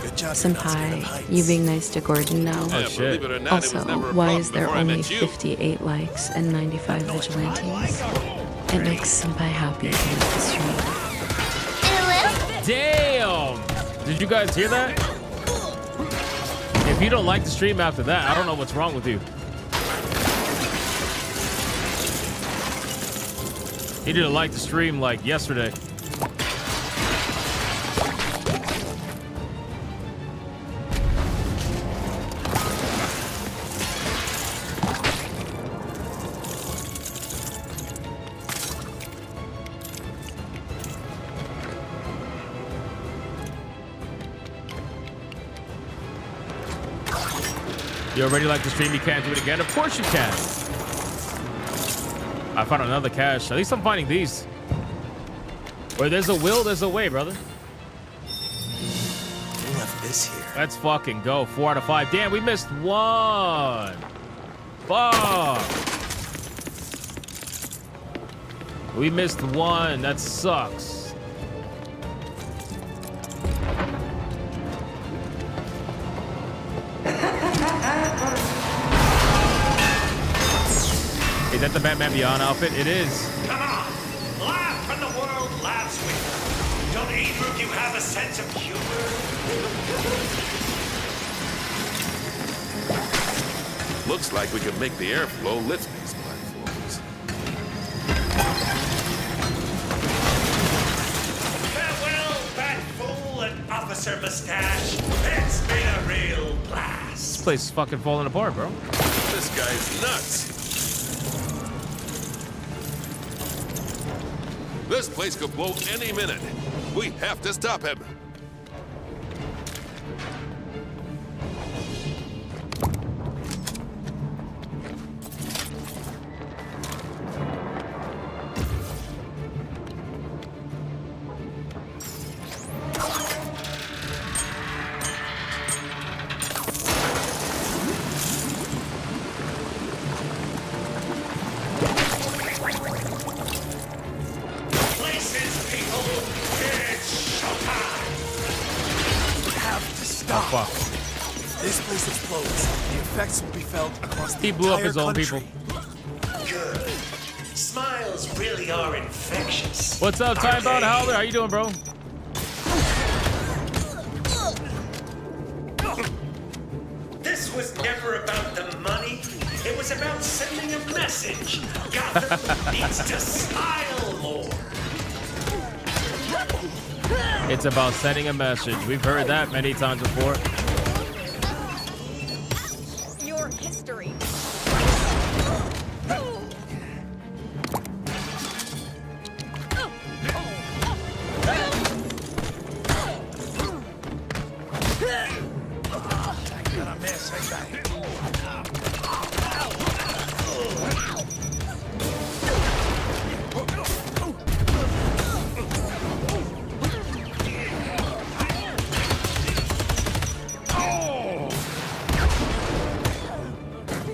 Good job. Senpai, you being nice to Gordon now. Oh, shit. Believe it or not, Also, it was never a why problem is there before I only met you. 58 likes and 95 vigilantes? It makes Senpai happy to make the stream. Damn! Did you guys hear that? If you don't like the stream after that, I don't know what's wrong with you. He didn't like the stream like yesterday. You already like the stream, you can't do it again? Of course you can. I found another cache. At least I'm finding these. Where there's a will, there's a way, brother. We left this here. Let's fucking go. 4 out of 5. Damn, we missed one. Fuck. We missed one. That sucks. Is that the Batman Beyond outfit? It is. Come on! Laugh when the world laughs with you. Don't either of you have a sense of humor? Looks like we could make the airflow lift these platforms. Farewell, Bat Fool and Officer Mustache. It's been a real blast. This place is fucking falling apart, bro. This guy's nuts. This place could blow any minute. We have to stop him. This place explodes. The effects will be felt across the He blew up entire his own country. people. Good. Smiles really are infectious. What's up, Time Bound Howler? How you doing, bro? This was never about the money. It was about sending a message. Gotham needs to smile more. It's about sending a message. We've heard that many times before. Your history.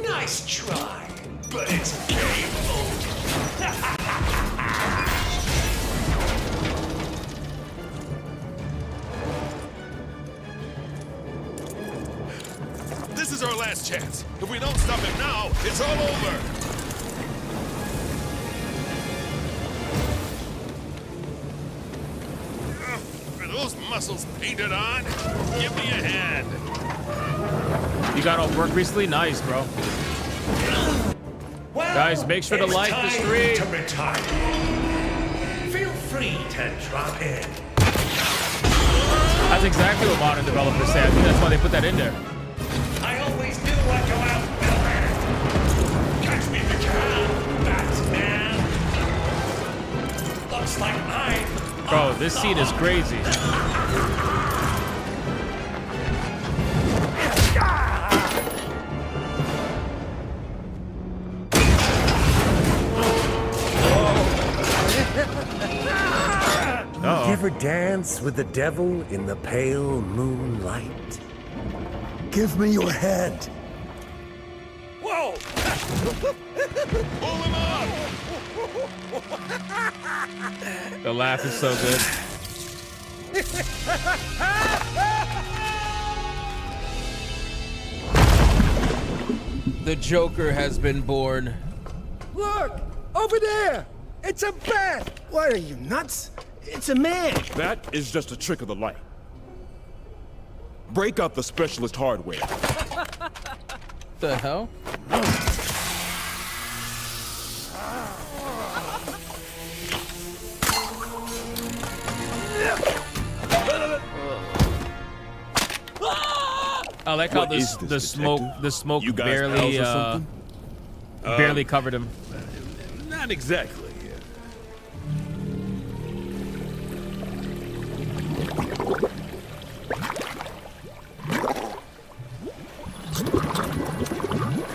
Nice try, but it's game over. This is our last chance. If we don't stop him now, it's all over. Are those muscles painted on? Give me a hand. You got off work recently? Nice, bro. Well, Guys, make sure to it's like the time stream. to retire. Feel free to drop in. That's exactly what modern developers say. I think that's why they put that in there. I always knew I'd go out with a bang. Catch me if you can, Batman. Looks like I'm Bro, this scene is crazy. You ever dance with the devil in the pale moonlight? Give me your head. Whoa! Pull him up! The laugh is so good. The Joker has been born. Look! Over there! It's a bat! What are you, nuts? It's a man! That is just a trick of the light. Break out the specialist hardware. The hell? I like how the smoke You guys barely pals or something? barely covered him. Not exactly.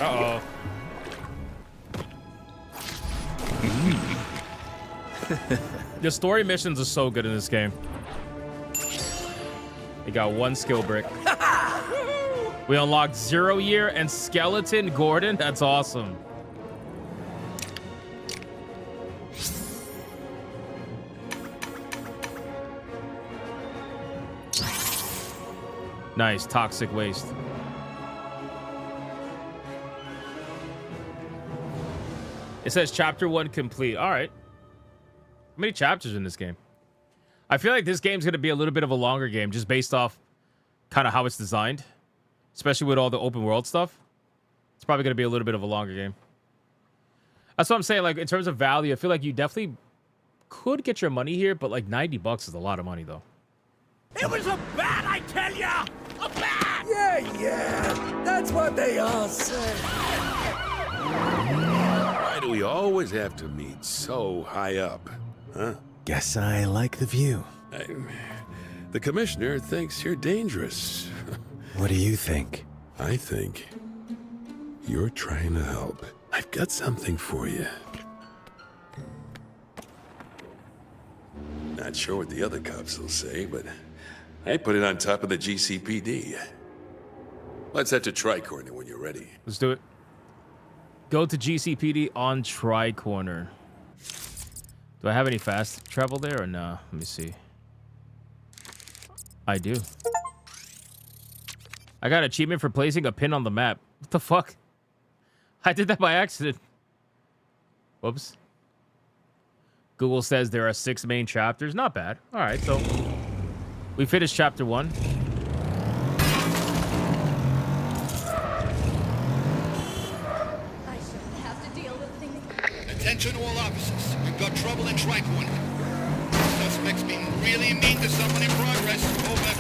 Uh-oh. The story missions are so good in this game. You got one skill brick. We unlocked 0 Year and Skeleton Gordon. That's awesome. Nice, toxic waste. It says chapter 1 complete. All right. How many chapters in this game? I feel like this game's going to be a little bit of a longer game just based off kind of how it's designed, especially with all the open world stuff. It's probably going to be a little bit of a longer game. That's what I'm saying. Like, in terms of value, I feel like you definitely could get your money here, but like $90 is a lot of money, though. It was a bat, I tell ya! A bat! Yeah, that's what they all say. Why do we always have to meet so high up, huh? Guess I like the view. The commissioner thinks you're dangerous. What do you think? I think you're trying to help. I've got something for you. Not sure what the other cops will say, but I put it on top of the GCPD. Let's head to Tricorner when you're ready. Let's do it. Go to GCPD on Tricorner. Do I have any fast travel there or no? Let me see. I do. I got an achievement for placing a pin on the map. What the fuck? I did that by accident. Whoops. Google says there are 6 main chapters. Not bad. All right, so we finished chapter 1. I shouldn't have to deal with things. Attention all officers. We've got trouble in Tricorner. Suspects being really mean to someone in progress. Over.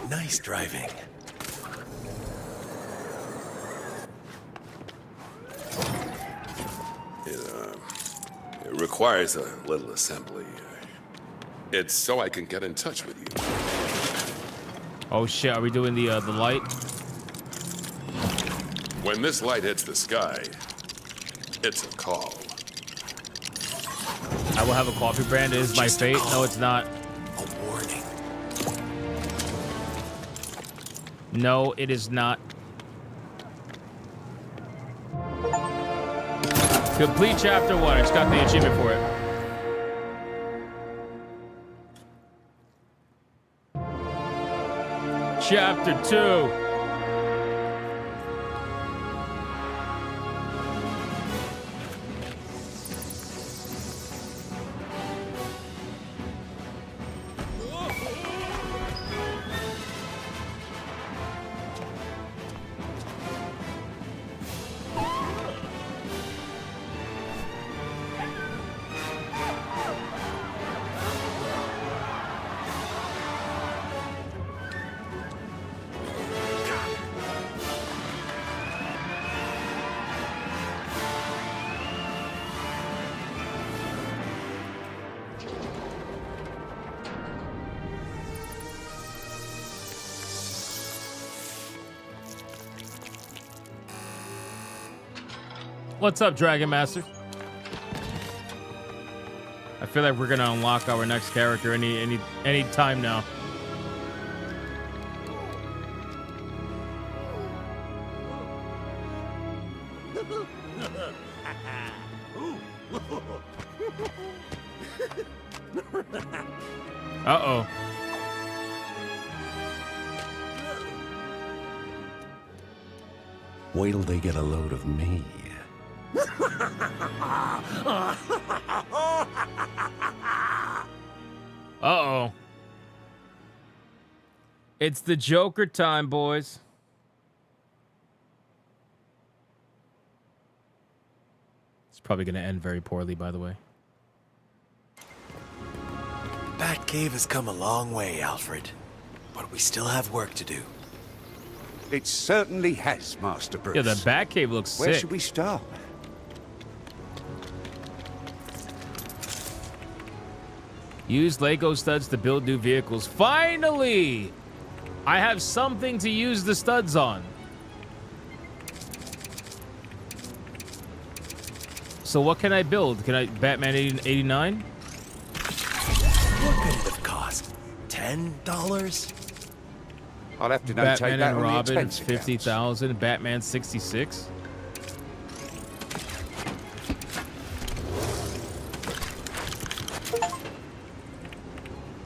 Nice driving. It requires a little assembly. It's so I can get in touch with you. Oh shit, are we doing the light? When this light hits the sky, it's a call. I will have a coffee brand. It is my fate. No, it's not. A warning. No, it is not. Complete chapter 1. I just got the achievement for it. Chapter 2. What's up, Dragon Master? I feel like we're gonna unlock our next character any time now. Uh-oh. Wait till they get a load of me. Uh-oh. It's the Joker time, boys. It's probably going to end very poorly, by the way. Batcave has come a long way, Alfred. But we still have work to do. It certainly has, Master Bruce. Yeah, the Batcave looks Where sick. should we start? Use Lego studs to build new vehicles. Finally! I have something to use the studs on. So what can I build? Can I Batman 89? What could it have cost? $10? I'll have to notate Batman that and on the Robin expense accounts. 50,000. Batman 66.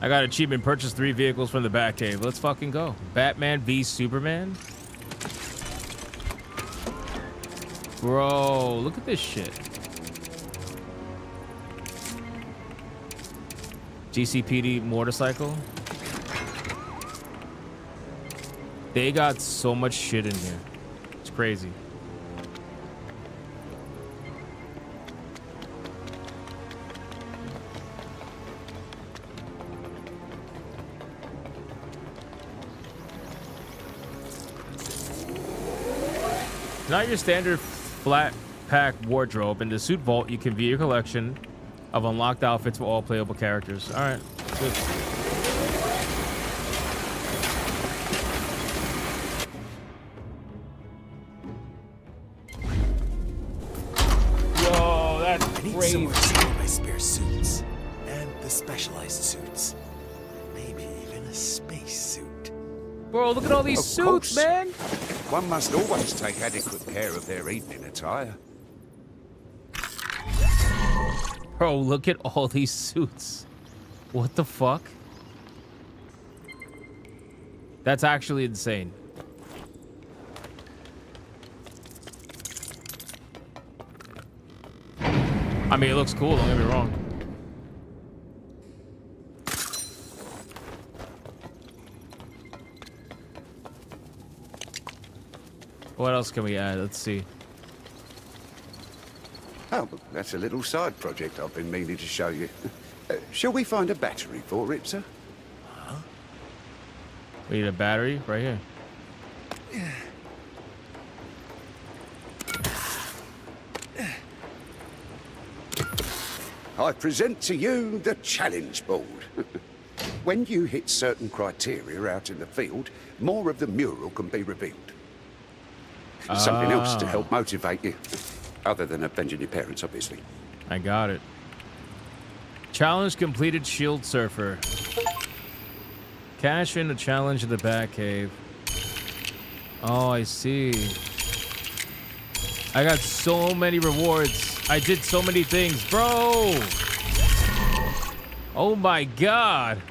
I got achievement, purchase 3 vehicles from the Batcave. Let's fucking go. Batman v Superman. Bro, look at this shit. GCPD motorcycle. They got so much shit in here. It's crazy. Not your standard flat pack wardrobe. In the suit vault, you can view your collection of unlocked outfits for all playable characters. All right, good. Whoa, that's I need crazy. somewhere to store my spare suits. And the specialized suits. Maybe even a space suit. Bro, look at all these Of suits, course. man. One must always take adequate care of their evening attire. Bro, look at all these suits. What the fuck? That's actually insane. I mean, it looks cool, don't get me wrong. What else can we add? Let's see. Oh, that's a little side project I've been meaning to show you. Shall we find a battery for it, sir? We need a battery right here. I present to you the challenge board. When you hit certain criteria out in the field, more of the mural can be revealed. Something else to help motivate you. Other than avenging your parents, obviously. I got it. Challenge completed, Shield Surfer. Cash in a challenge in the Batcave. Oh, I see. I got so many rewards. I did so many things, bro. Oh my god.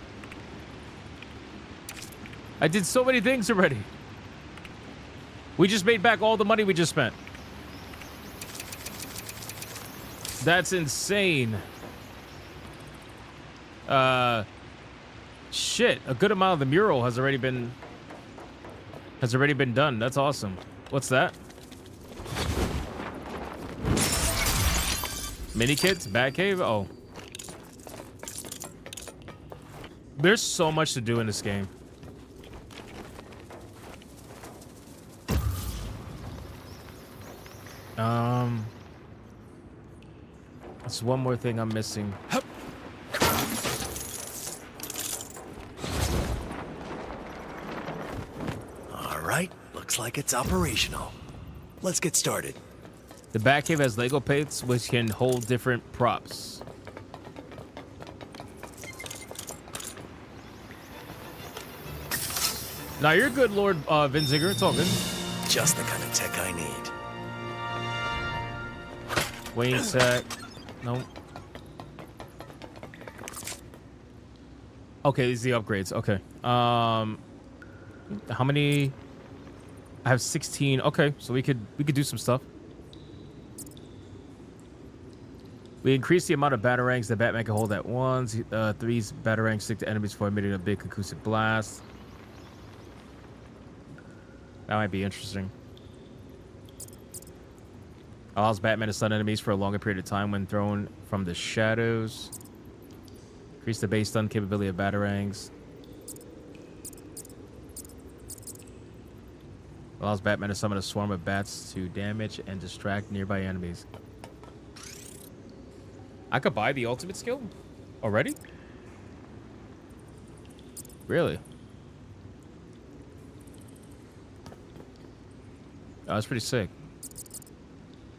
I did so many things already. We just made back all the money we just spent. That's insane. Shit, a good amount of the mural has already been done. That's awesome. What's that? Mini kits, Batcave. Oh, there's so much to do in this game. That's one more thing I'm missing. All right, looks like it's operational. Let's get started. The Batcave has Lego pits which can hold different props. Now you're good, Lord Vinziger. It's all good. Just the kind of tech I need. Wayne set. Nope. Okay, these are the upgrades. Okay. How many? I have 16. Okay, so we could do some stuff. We increase the amount of batarangs that Batman can hold at once. 3 batarangs stick to enemies for emitting a big acoustic blast. That might be interesting. Allows Batman to stun enemies for a longer period of time when thrown from the shadows. Increase the base stun capability of batarangs. Allows Batman to summon a swarm of bats to damage and distract nearby enemies. I could buy the ultimate skill already? Really? Oh, that's pretty sick.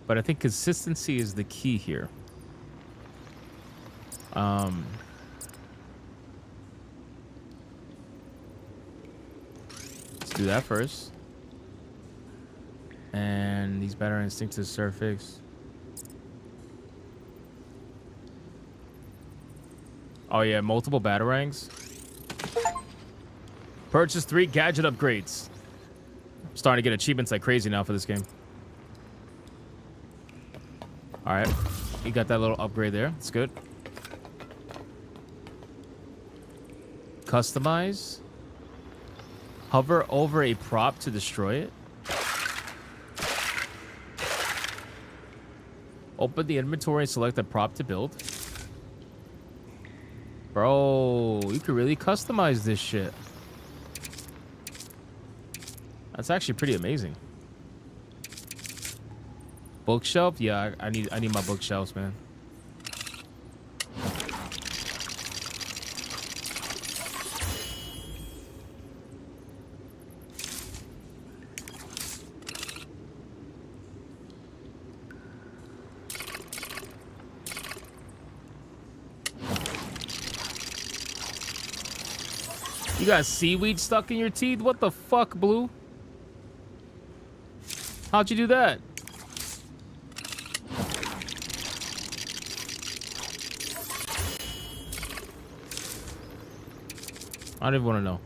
But I think consistency is the key here. Let's do that first. And these batarangs stick to the surface. Oh yeah, multiple batarangs. Purchase 3 gadget upgrades. I'm starting to get achievements like crazy now for this game. All right, you got that little upgrade there. It's good. Customize. Hover over a prop to destroy it. Open the inventory and select a prop to build. Bro, you could really customize this shit. That's actually pretty amazing. bookshelf? Yeah, I need my bookshelves, man. You got seaweed stuck in your teeth? What the fuck, Blue? How'd you do that? I don't even want to know.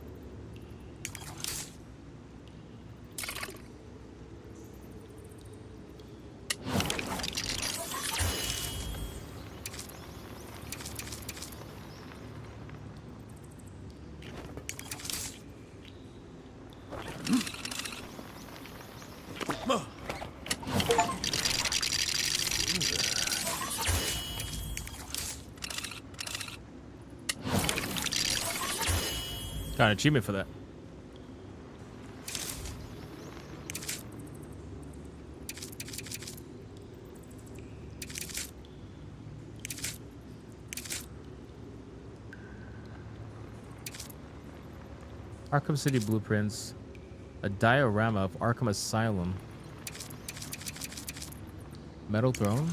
Got an achievement for that. Arkham City blueprints. A diorama of Arkham Asylum. Metal throne.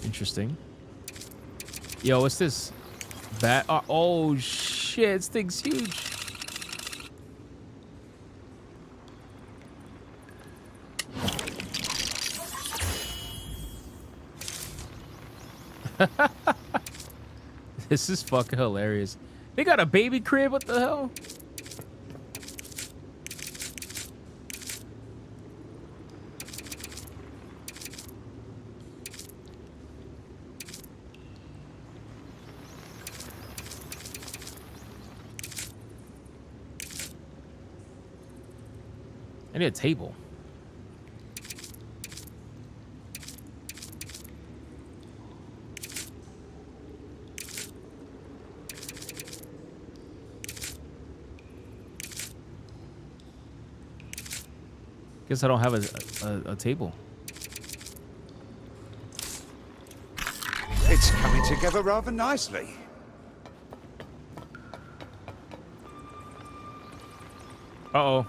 Interesting. Yo, what's this? Oh shit, this thing's huge. This is fucking hilarious. They got a baby crib, what the hell? I need a table. Guess I don't have a table. It's coming together rather nicely. Uh-oh.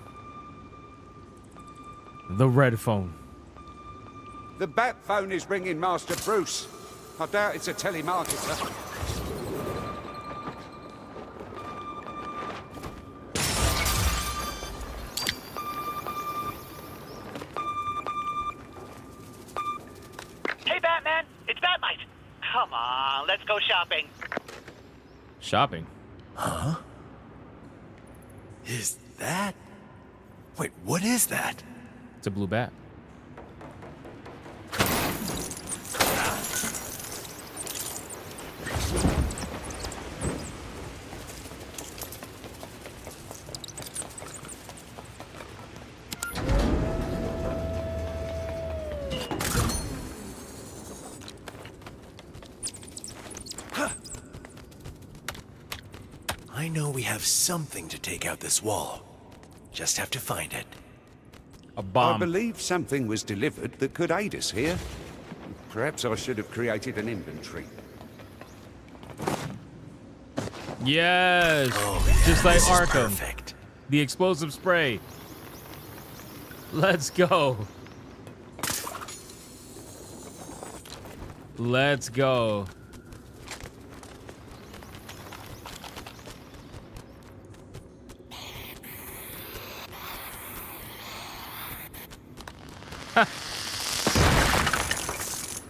The red phone. The bat phone is ringing, Master Bruce. I doubt it's a telemarketer. Hey, Batman, it's Batmite. Come on, let's go shopping. Shopping? Huh? Is that... Wait, what is that? It's a blue bat. I know we have something to take out this wall. Just have to find it. A bomb. I believe something was delivered that could aid us here. Perhaps I should have created an inventory. Yes. Oh, just like this is Arkham. perfect. The explosive spray. Let's go. Let's go.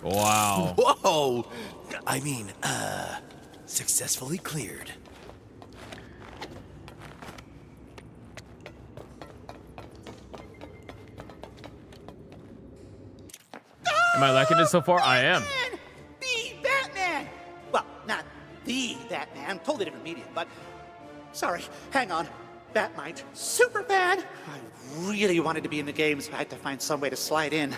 Wow. Whoa! I mean, successfully cleared. Am I liking it so far? I am. The Batman! Well, not the Batman, totally different medium, but... Sorry, hang on. Batmite, super fan! I really wanted to be in the game, so I had to find some way to slide in.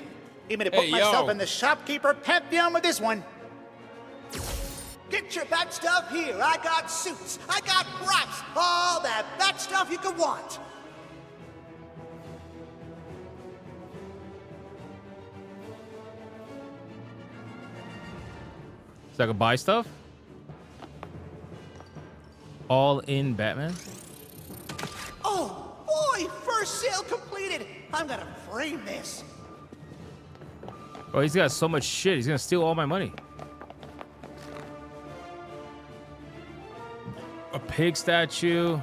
Even to put myself in the shopkeeper pantheon with this one. Get your bat stuff here. I got suits. I got props. All that bat stuff you could want. So I can buy stuff? All in Batman? Oh, boy, first sale completed. I'm gonna frame this. Oh, he's got so much shit. He's gonna steal all my money. A pig statue.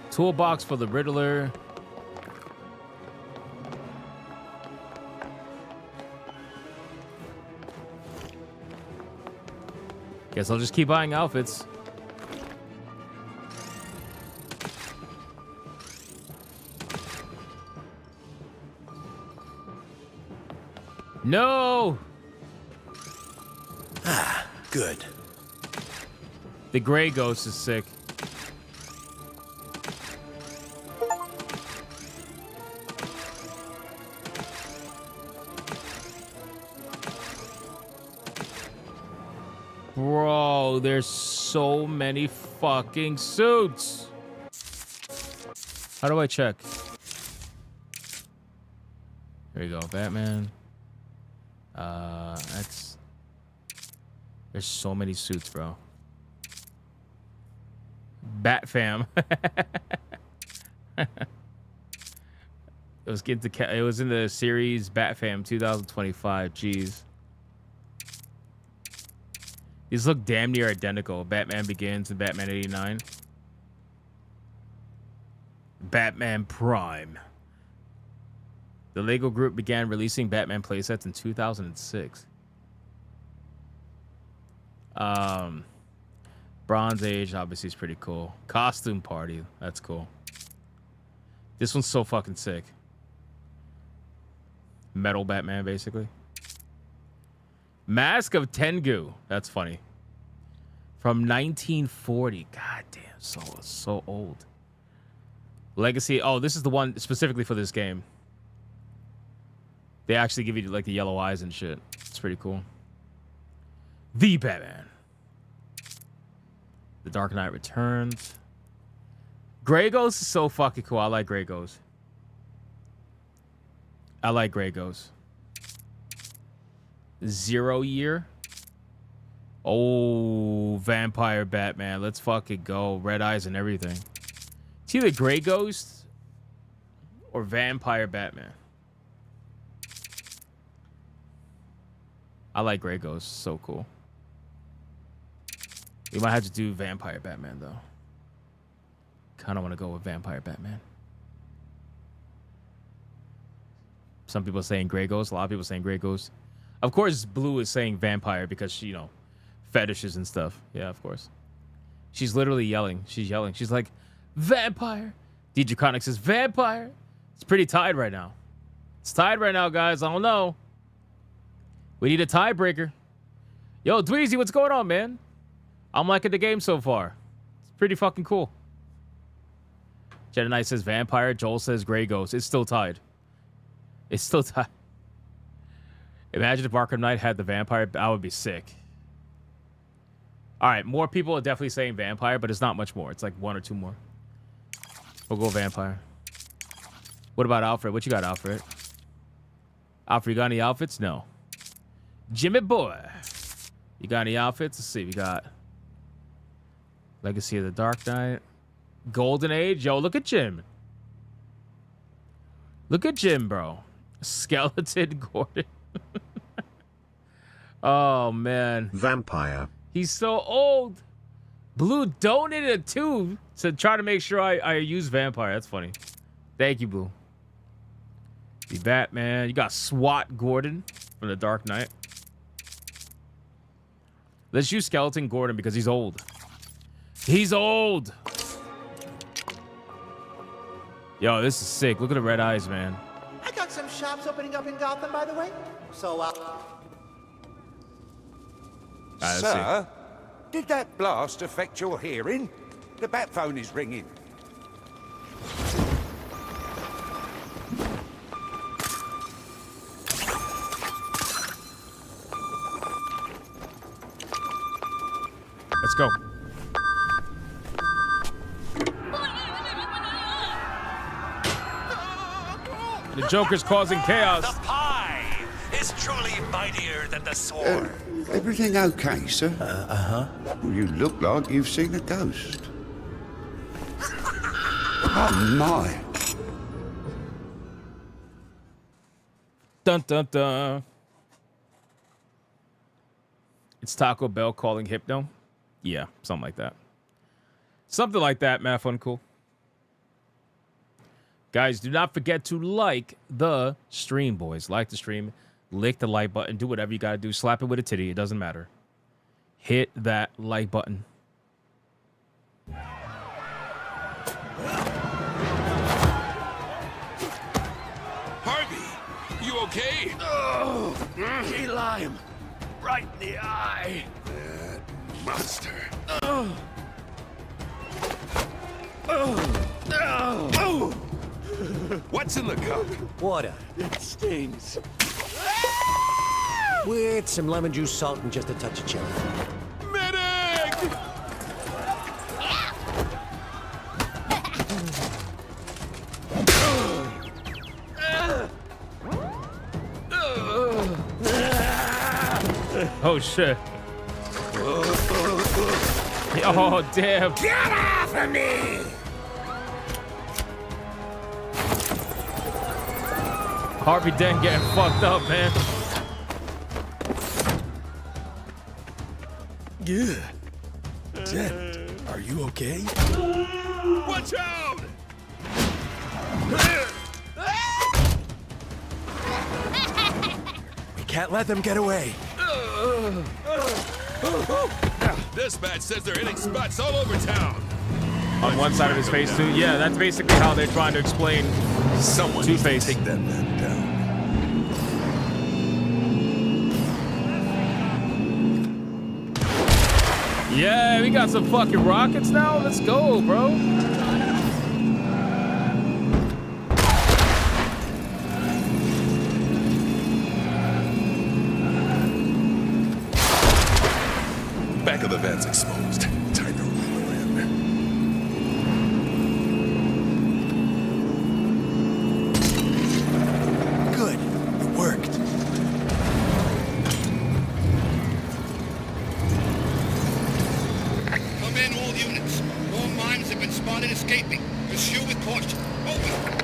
Toolbox for the Riddler. Guess I'll just keep buying outfits. No! Ah, good. The Gray Ghost is sick. Bro, there's so many fucking suits. How do I check? There you go, Batman. There's so many suits, bro. Bat fam. It was in the series Bat Fam 2025. Jeez. These look damn near identical. Batman Begins and Batman 89. Batman Prime. The Lego Group began releasing Batman playsets in 2006. Bronze Age obviously is pretty cool. Costume Party, that's cool. This one's so fucking sick. Metal Batman, basically. Mask of Tengu. That's funny. From 1940. God damn, so old. Legacy. Oh, this is the one specifically for this game. They actually give you like the yellow eyes and shit. It's pretty cool. The Batman. The Dark Knight Returns. Grey Ghost is so fucking cool. I like Grey Ghost. I like Grey Ghost. 0 Year. Oh, Vampire Batman. Let's fucking go. Red eyes and everything. It's either Grey Ghost or Vampire Batman. I like Grey Ghost. So cool. We might have to do Vampire Batman, though. Kind of want to go with Vampire Batman. Some people are saying Grey Ghost. A lot of people are saying Grey Ghost. Of course, Blue is saying Vampire because, you know, fetishes and stuff. Yeah, of course. She's literally yelling. She's yelling. She's like, Vampire. DJ Chronic says, Vampire. It's pretty tied right now. It's tied right now, guys. I don't know. We need a tiebreaker. Yo, Dweezy, what's going on, man? I'm liking the game so far. It's pretty fucking cool. Jedi Knight says Vampire. Joel says Grey Ghost. It's still tied. It's still tied. Imagine if Arkham Knight had the Vampire. That would be sick. All right, more people are definitely saying Vampire, but it's not much more. It's like one or two more. We'll go Vampire. What about Alfred? What you got, Alfred? Alfred, you got any outfits? No. Jimmy boy. You got any outfits? Let's see. We got Legacy of the Dark Knight. Golden Age. Yo, look at Jim. Look at Jim, bro. Skeleton Gordon. Oh, man. Vampire. He's so old. Blue donated a tube to try to make sure I use Vampire. That's funny. Thank you, Blue. The Batman. You got SWAT Gordon from the Dark Knight. Let's use Skeleton Gordon because he's old. He's old. Yo, this is sick. Look at the red eyes, man. I got some shops opening up in Gotham, by the way. So, Sir, Did that blast affect your hearing? The bat phone is ringing. Let's go. The Joker's causing chaos. The pie is truly mightier than the sword. Everything okay, sir? Uh-huh. Well, you look like you've seen a ghost. Oh, my. Dun dun dun. It's Taco Bell calling Hypno. Yeah, something like that. Something like that, Math Uncool. Guys, do not forget to like the stream, boys. Like the stream. Lick the like button. Do whatever you got to do. Slap it with a titty. It doesn't matter. Hit that like button. Harvey, you okay? Oh, key lime. Right in the eye. That monster. Oh. Oh. Oh. What's in the cup? Water. It stings. With some lemon juice, salt, and just a touch of chili. Medic! Oh, shit. Oh, damn. Get off of me! Harvey Dent getting fucked up, man. Yeah. Dent, are you okay? Watch out! We can't let them get away. Dispatch says they're hitting spots all over town. On one side of his face, too. Yeah, that's basically how they're trying to explain Someone Two-Face. take that man down. Yeah, we got some fucking rockets now. Let's go, bro. Back of the van's exposed. Time to reel her in. Good. It worked. Come in, all units. More mines have been spotted escaping. Pursue with caution. Over.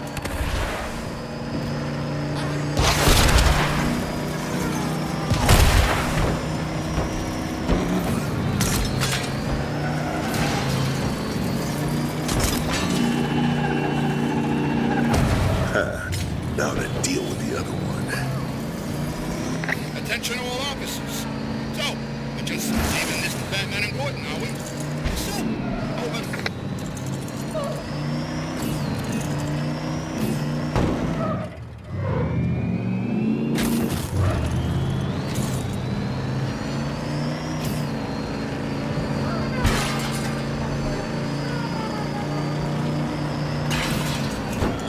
Now to deal with the other one. Attention all officers. So, we're just leaving this to Batman and Gordon, are we? So, over.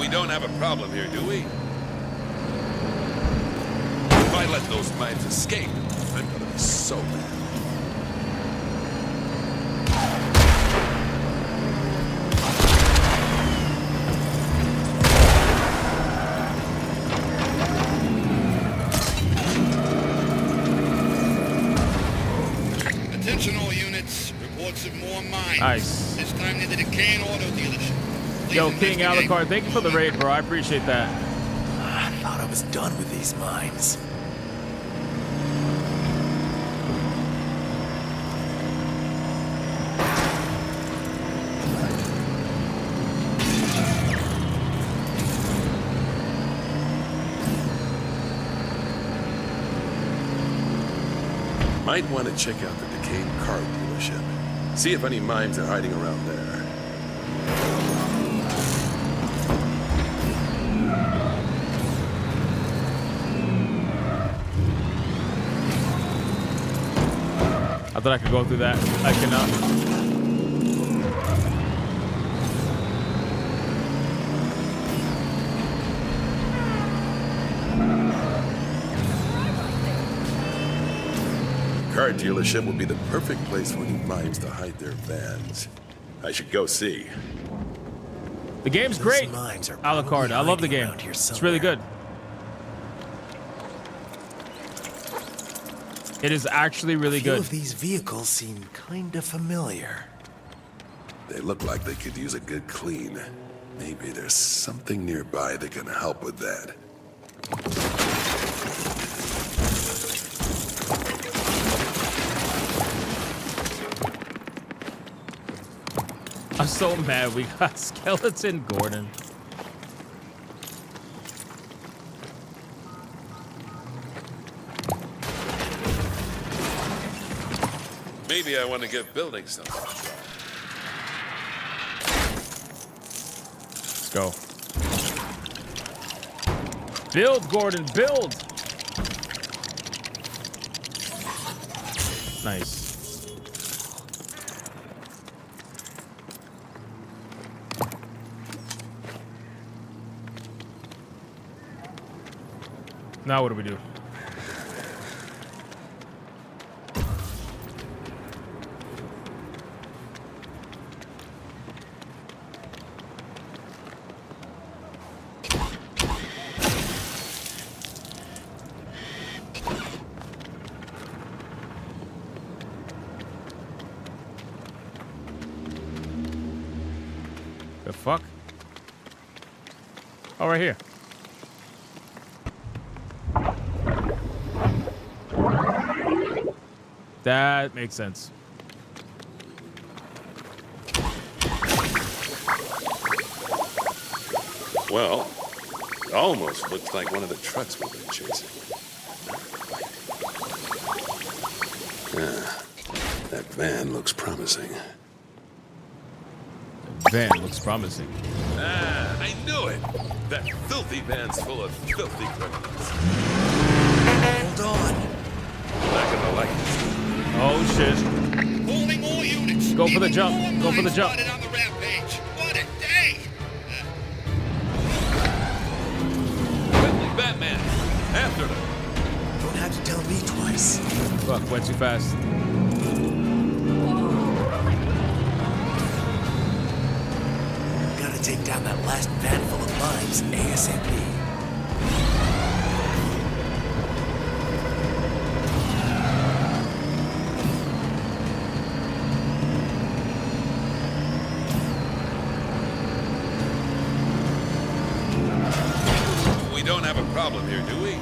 We don't have a problem here, do we? If I let those mines escape, I'm gonna be so mad. Attention all units. Reports of more mines. Nice. This time near the decaying auto dealership. Please Yo, King investigate. Alucard, thank you for the raid, bro. I appreciate that. I thought I was done with these mines. Might want to check out the decayed car dealership. See if any mines are hiding around there. I thought I could go through that. I cannot. Car dealership would be the perfect place for any mimes to hide their vans. I should go see. The game's great. A la carte. I love the game. It's really good. It is actually really good. A few of these vehicles seem kinda familiar. They look like they could use a good clean. Maybe there's something nearby that can help with that. I'm so mad we got Skeleton Gordon. Maybe I want to get building something. Let's go. Build, Gordon, build. Nice. Now what do we do? The fuck? Oh, right here. That makes sense. Well, it almost looks like one of the trucks we've been chasing. That van looks promising. The van looks promising. Ah, I knew it! That filthy van's full of filthy criminals. Hold on. Not gonna like this. Oh shit. Holding all units. Go for the jump. Go for the jump. On the rampage. What a day! Quickly, Batman! After them! Don't have to tell me twice. Fuck, went too fast. Gotta take down that last van full of mines ASAP. We don't have a problem here, do we?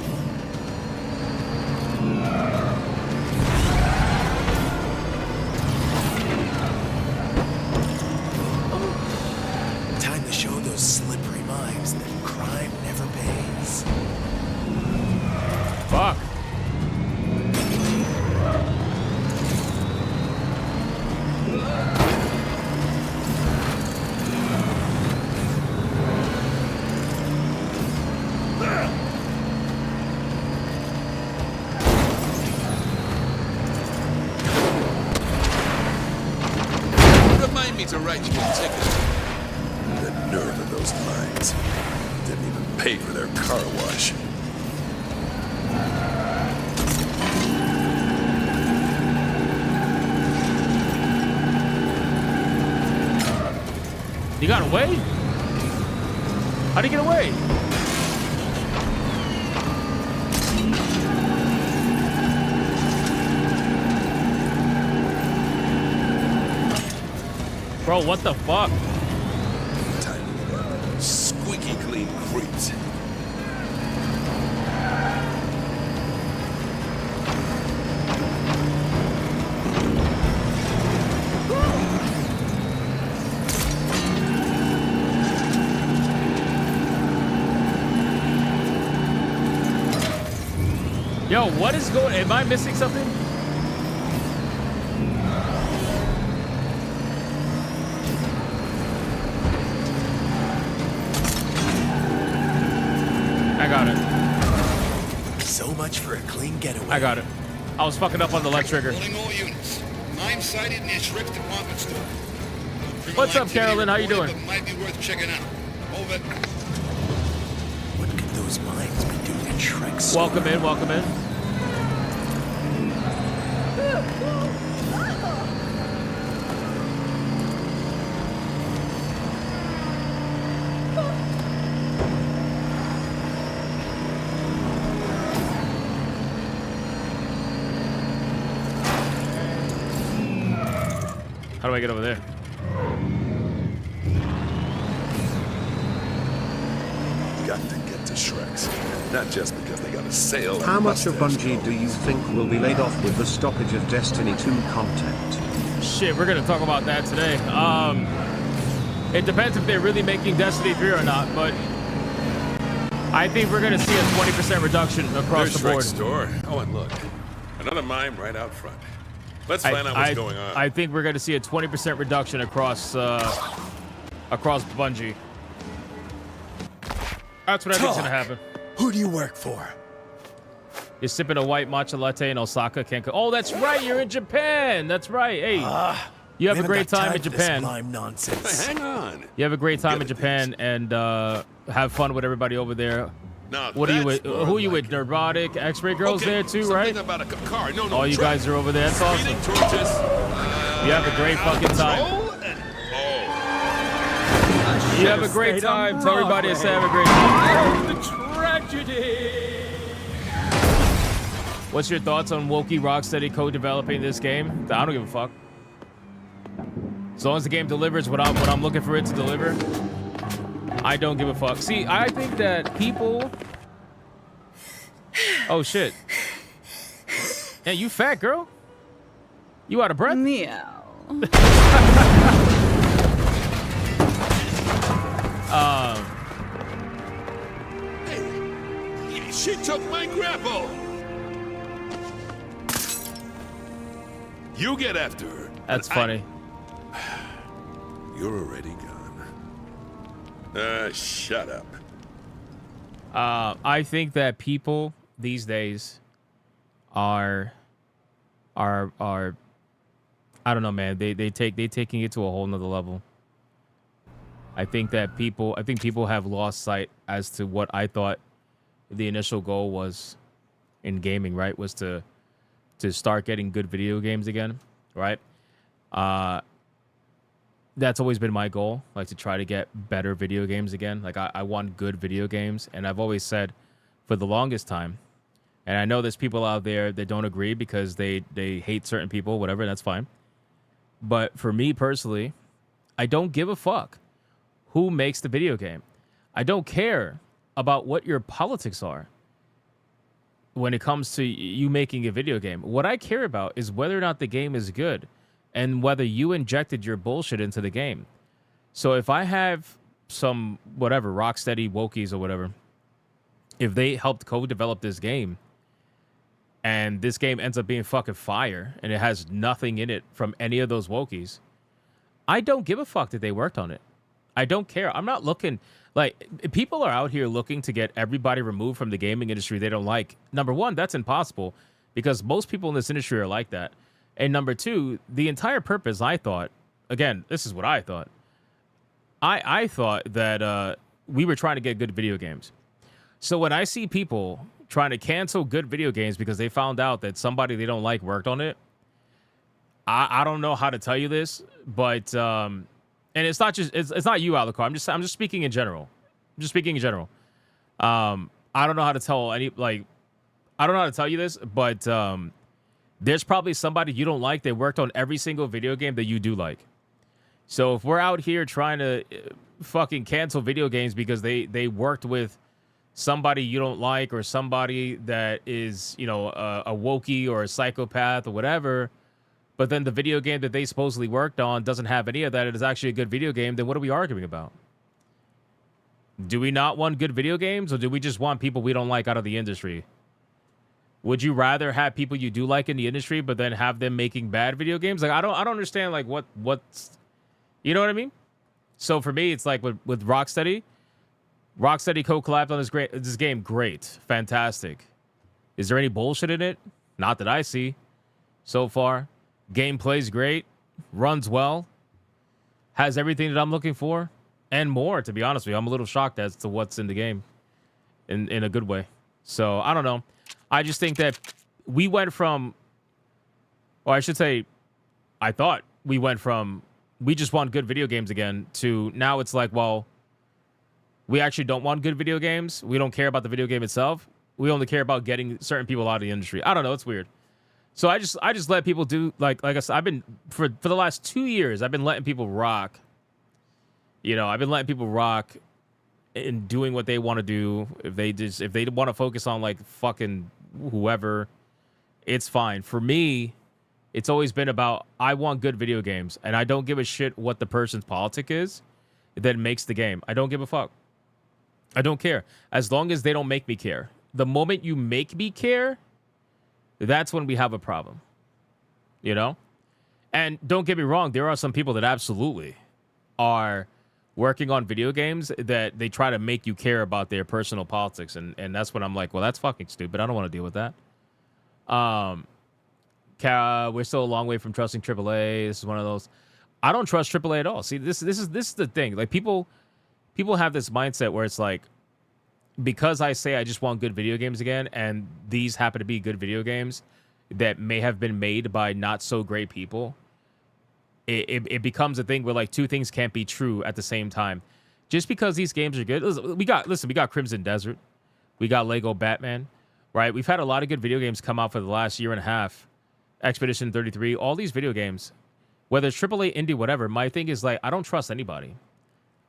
Time to show those slippery minds that crime never pays. Fuck. Remind me to write you a ticket. The nerve of those mines. Didn't even pay for their car wash. You got away? How'd he get away? Bro, what the fuck? Time to get out. Squeaky clean creeps. Yo, what is going? Am I missing something? I got it. So much for a clean getaway. I got it. I was fucking up on the left trigger. Calling all units. Mine sighted near Shrift's department store. What's up, Carolyn? How you doing? Might be worth checking out. Over. What could those mines be doing at Shrek's store? Welcome in, welcome in. How do I get over there? Got to get to Shrek's. Not just because they got a sale. How much of Bungie do you think will be laid off with the stoppage of Destiny 2 content? Shit, we're gonna talk about that today. It depends if they're really making Destiny 3 or not, but I think we're gonna see a 20% reduction across the board. Shrek's store. Oh, and look, another mime right out front. Let's find out what's going on. I think we're gonna see a 20% reduction across Bungie. That's what I think's gonna happen. Who do you work for? You're sipping a white matcha latte in Osaka. Oh, that's right. You're in Japan. That's right. Hey, you have a great time in Japan. Nonsense. Hey, hang on. You have a great time in Japan and have fun with everybody over there. Now, what are you with? Who are you with? Neurotic X-ray girls there too, right? About a car. No, all you guys are over there. That's awesome. You have a great fucking time. You have a great time. Tell everybody to have a great time. The tragedy. What's your thoughts on Wokey Rocksteady co-developing this game? I don't give a fuck. As long as the game delivers what I'm looking for it to deliver, I don't give a fuck. See, I think that people... Oh, shit. Yeah, you fat, girl. You out of breath? Meow. Hey, she took my grapple. You get after her. That's funny. You're already gone. Shut up. I think that people these days are I don't know, man. They taking it to a whole nother level. I think people have lost sight as to what I thought the initial goal was in gaming, right? Was to start getting good video games again, right? That's always been my goal, like to try to get better video games again. Like I want good video games, and I've always said for the longest time, and I know there's people out there that don't agree because they hate certain people, whatever, that's fine. But for me personally, I don't give a fuck who makes the video game. I don't care about what your politics are when it comes to you making a video game. What I care about is whether or not the game is good and whether you injected your bullshit into the game. So if I have some, whatever, Rocksteady Wokies or whatever, if they helped co-develop this game and this game ends up being fucking fire and it has nothing in it from any of those Wokies, I don't give a fuck that they worked on it. I don't care. I'm not looking... Like, people are out here looking to get everybody removed from the gaming industry they don't like. Number one, that's impossible because most people in this industry are like that. And number two, the entire purpose, I thought, again, this is what I thought. I thought that we were trying to get good video games. So when I see people trying to cancel good video games because they found out that somebody they don't like worked on it, I don't know how to tell you this, but... and it's not just it's not you, Alico. I'm just speaking in general. I don't know how to tell I don't know how to tell you this, but there's probably somebody you don't like that worked on every single video game that you do like. So if we're out here trying to fucking cancel video games because they worked with somebody you don't like or somebody that is, you know, a wokey or a psychopath or whatever, but then the video game that they supposedly worked on doesn't have any of that, it is actually a good video game, then what are we arguing about? Do we not want good video games, or do we just want people we don't like out of the industry? Would you rather have people you do like in the industry, but then have them making bad video games? Like, I don't understand, like, what's... You know what I mean? So for me, it's like with Rocksteady co-collabed on this game, great, fantastic. Is there any bullshit in it? Not that I see so far. Gameplay's great, runs well, has everything that I'm looking for, and more, to be honest with you. I'm a little shocked as to what's in the game in a good way. So, I don't know. I just think that we went from, or I should say, I thought we went from, we just want good video games again, to now it's like, well, we actually don't want good video games. We don't care about the video game itself. We only care about getting certain people out of the industry. I don't know. It's weird. So I just let people do, like I said, I've been, for the last 2 years, I've been letting people rock. You know, I've been letting people rock and doing what they want to do. If they want to focus on like fucking whoever, it's fine. For me, it's always been about, I want good video games, and I don't give a shit what the person's politic is that makes the game. I don't give a fuck. I don't care. As long as they don't make me care. The moment you make me care, that's when we have a problem. You know? And don't get me wrong, there are some people that absolutely are working on video games that they try to make you care about their personal politics. And that's when I'm like, well, that's fucking stupid. I don't want to deal with that. We're still a long way from trusting AAA. This is one of those. I don't trust AAA at all. See, this is the thing. Like, people have this mindset where it's like, because I say I just want good video games again, and these happen to be good video games that may have been made by not so great people, it becomes a thing where like two things can't be true at the same time. Just because these games are good, we got Crimson Desert, we got Lego Batman, right? We've had a lot of good video games come out for the last year and a half. Expedition 33, all these video games, whether it's AAA, indie, whatever. My thing is like, I don't trust anybody.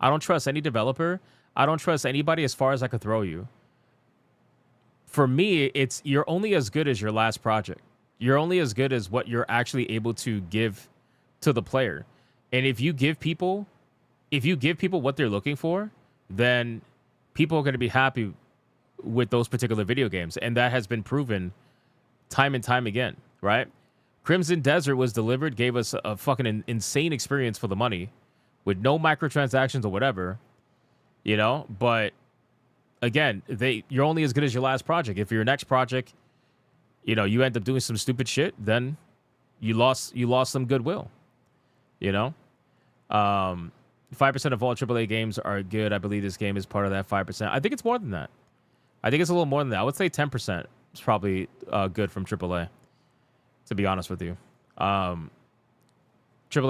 I don't trust any developer. I don't trust anybody as far as I could throw you. For me, it's you're only as good as your last project. You're only as good as what you're actually able to give to the player. And if you give people what they're looking for, then people are going to be happy with those particular video games. And that has been proven time and time again, right? Crimson Desert was delivered, gave us a fucking insane experience for the money with no microtransactions or whatever. You know, but again, you're only as good as your last project. If your next project, you know, you end up doing some stupid shit, then you lost some goodwill. You know, 5% of all AAA games are good. I believe this game is part of that 5%. I think it's more than that. I think it's a little more than that. I would say 10% is probably good from AAA. To be honest with you, AAA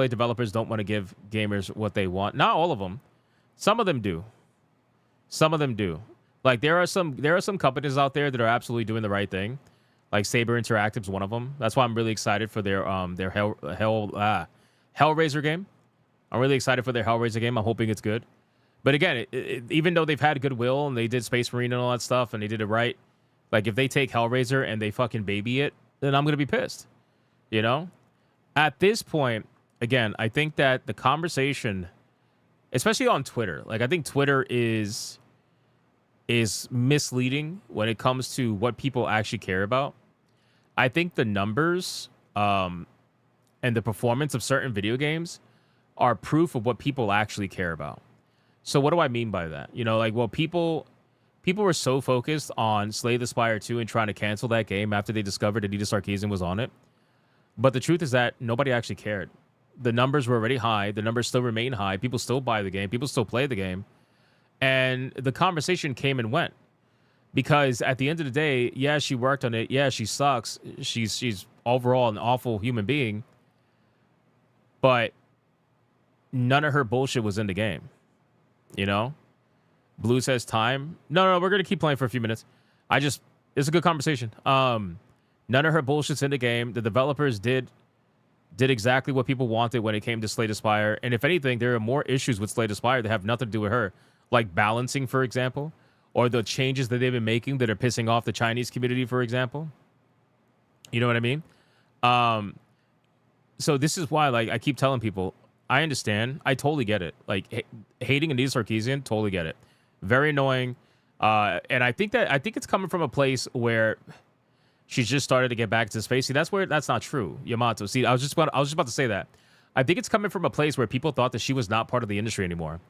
developers don't want to give gamers what they want. Not all of them. Some of them do. Some of them do. Like there are some companies out there that are absolutely doing the right thing. Like Saber Interactive's one of them. That's why I'm really excited for their Hellraiser game. I'm really excited for their Hellraiser game. I'm hoping it's good. But again, even though they've had goodwill and they did Space Marine and all that stuff and they did it right, like if they take Hellraiser and they fucking baby it, then I'm gonna be pissed. You know? At this point, again, I think that the conversation, especially on Twitter, like I think Twitter is misleading when it comes to what people actually care about. I think the numbers and the performance of certain video games are proof of what people actually care about. So what do I mean by that? You know, like, well, people were so focused on Slay the Spire 2 and trying to cancel that game after they discovered Anita Sarkeesian was on it. But the truth is that nobody actually cared. The numbers were already high. The numbers still remain high. People still buy the game. People still play the game. And the conversation came and went. Because at the end of the day, yeah, she worked on it. Yeah, she sucks. She's overall an awful human being. But none of her bullshit was in the game. You know? Blue says time. No, we're going to keep playing for a few minutes. It's a good conversation. None of her bullshit's in the game. The developers did exactly what people wanted when it came to Slay the Spire. And if anything, there are more issues with Slay the Spire that have nothing to do with her. Like balancing, for example. Or the changes that they've been making that are pissing off the Chinese community, for example. You know what I mean? So this is why, like, I keep telling people, I understand. I totally get it. Like, hating Anita Sarkeesian, totally get it. Very annoying. And I think it's coming from a place where she's just started to get back to space. See, that's not true, Yamato. See, I was just about to say that. I think it's coming from a place where people thought that she was not part of the industry anymore.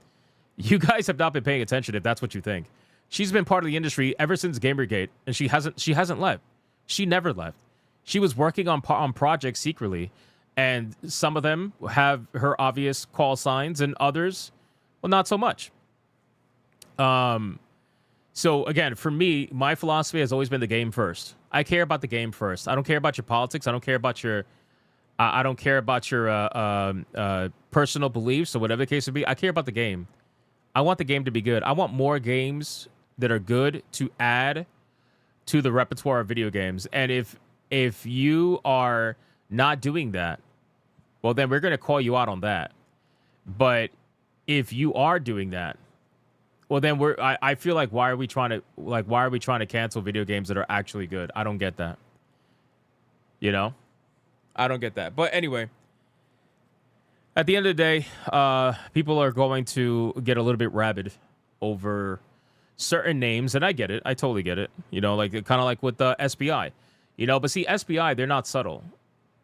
You guys have not been paying attention if that's what you think. She's been part of the industry ever since Gamergate, and she hasn't left. She never left. She was working on projects secretly, and some of them have her obvious call signs, and others, well, not so much. So again, for me, my philosophy has always been the game first. I care about the game first. I don't care about your politics. I don't care about your personal beliefs or whatever the case would be. I care about the game. I want the game to be good. I want more games that are good to add to the repertoire of video games. And if you are not doing that, well, then we're going to call you out on that. But if you are doing that, well, then I feel like why are we trying to cancel video games that are actually good? I don't get that. You know? I don't get that. But anyway, at the end of the day, people are going to get a little bit rabid over certain names, and I get it. I totally get it. You know, like kind of like with the SBI. You know, but see, SBI, they're not subtle.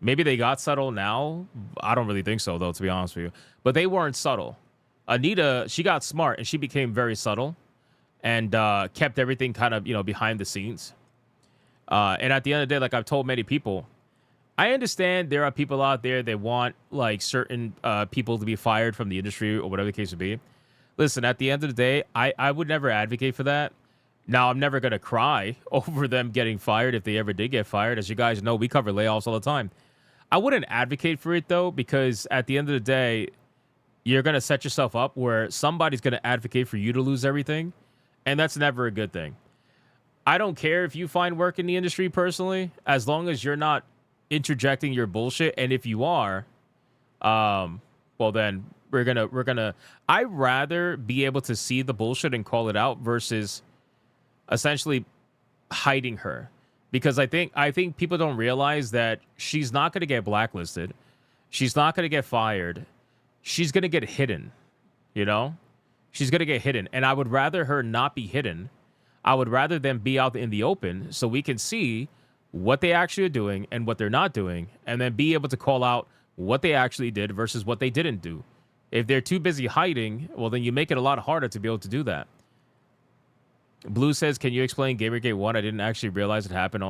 Maybe they got subtle now. I don't really think so, though, to be honest with you. But they weren't subtle. Anita, she got smart, and she became very subtle and kept everything kind of, you know, behind the scenes. And at the end of the day, like I've told many people, I understand there are people out there that want, like, certain people to be fired from the industry or whatever the case would be. Listen, at the end of the day, I would never advocate for that. Now, I'm never going to cry over them getting fired if they ever did get fired. As you guys know, we cover layoffs all the time. I wouldn't advocate for it, though, because at the end of the day, you're going to set yourself up where somebody's going to advocate for you to lose everything, and that's never a good thing. I don't care if you find work in the industry personally, as long as you're not interjecting your bullshit, and if you are, well, then we're gonna I'd rather be able to see the bullshit and call it out versus essentially hiding her, because I think people don't realize that she's not going to get blacklisted, she's not going to get fired, she's going to get hidden. You know, she's going to get hidden, and I would rather her not be hidden. I would rather them be out in the open so we can see what they actually are doing and what they're not doing, and then be able to call out what they actually did versus what they didn't do. If they're too busy hiding, well, then you make it a lot harder to be able to do that. Blue says, can you explain Gamergate 1? I didn't actually realize it happened.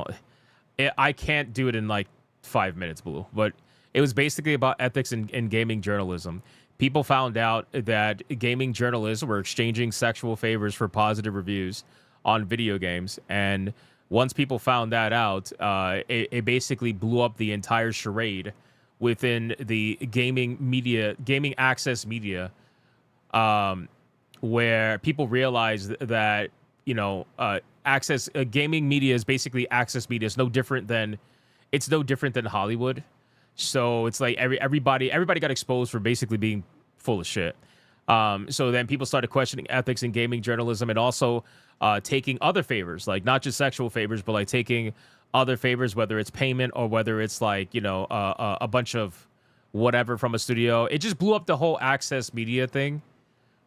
I can't do it in like 5 minutes, Blue. But it was basically about ethics in gaming journalism. People found out that gaming journalists were exchanging sexual favors for positive reviews on video games. And once people found that out, it basically blew up the entire charade within the gaming access media, where people realized that, you know, gaming media is basically access media. It's no different than Hollywood. So it's like everybody got exposed for basically being full of shit. So then people started questioning ethics in gaming journalism, and also taking other favors, like not just sexual favors, but like taking other favors, whether it's payment or whether it's like, you know, a bunch of whatever from a studio. It just blew up the whole access media thing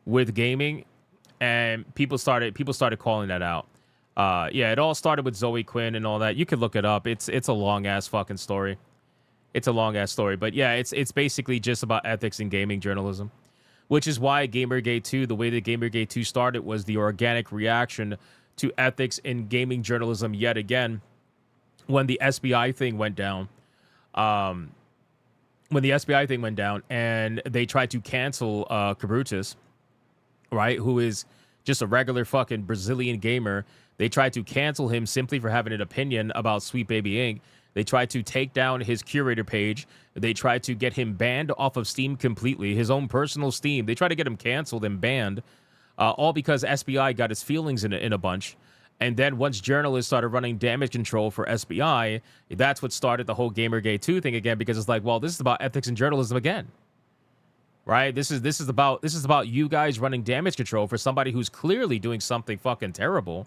with gaming, and people started calling that out. Yeah, it all started with Zoe Quinn and all that. You could look it up. It's a long ass fucking story. It's a long ass story, but yeah, it's basically just about ethics in gaming journalism, which is why Gamergate 2, the way that Gamergate 2 started, was the organic reaction to ethics in gaming journalism yet again. When the SBI thing went down, and they tried to cancel Cabrutus, right, who is just a regular fucking Brazilian gamer. They tried to cancel him simply for having an opinion about Sweet Baby Inc. They tried to take down his curator page. They tried to get him banned off of Steam completely, his own personal Steam. They tried to get him canceled and banned, all because SBI got his feelings in a bunch. And then once journalists started running damage control for SBI, that's what started the whole Gamergate 2 thing again, because it's like, well, this is about ethics in journalism again. Right? This is about you guys running damage control for somebody who's clearly doing something fucking terrible.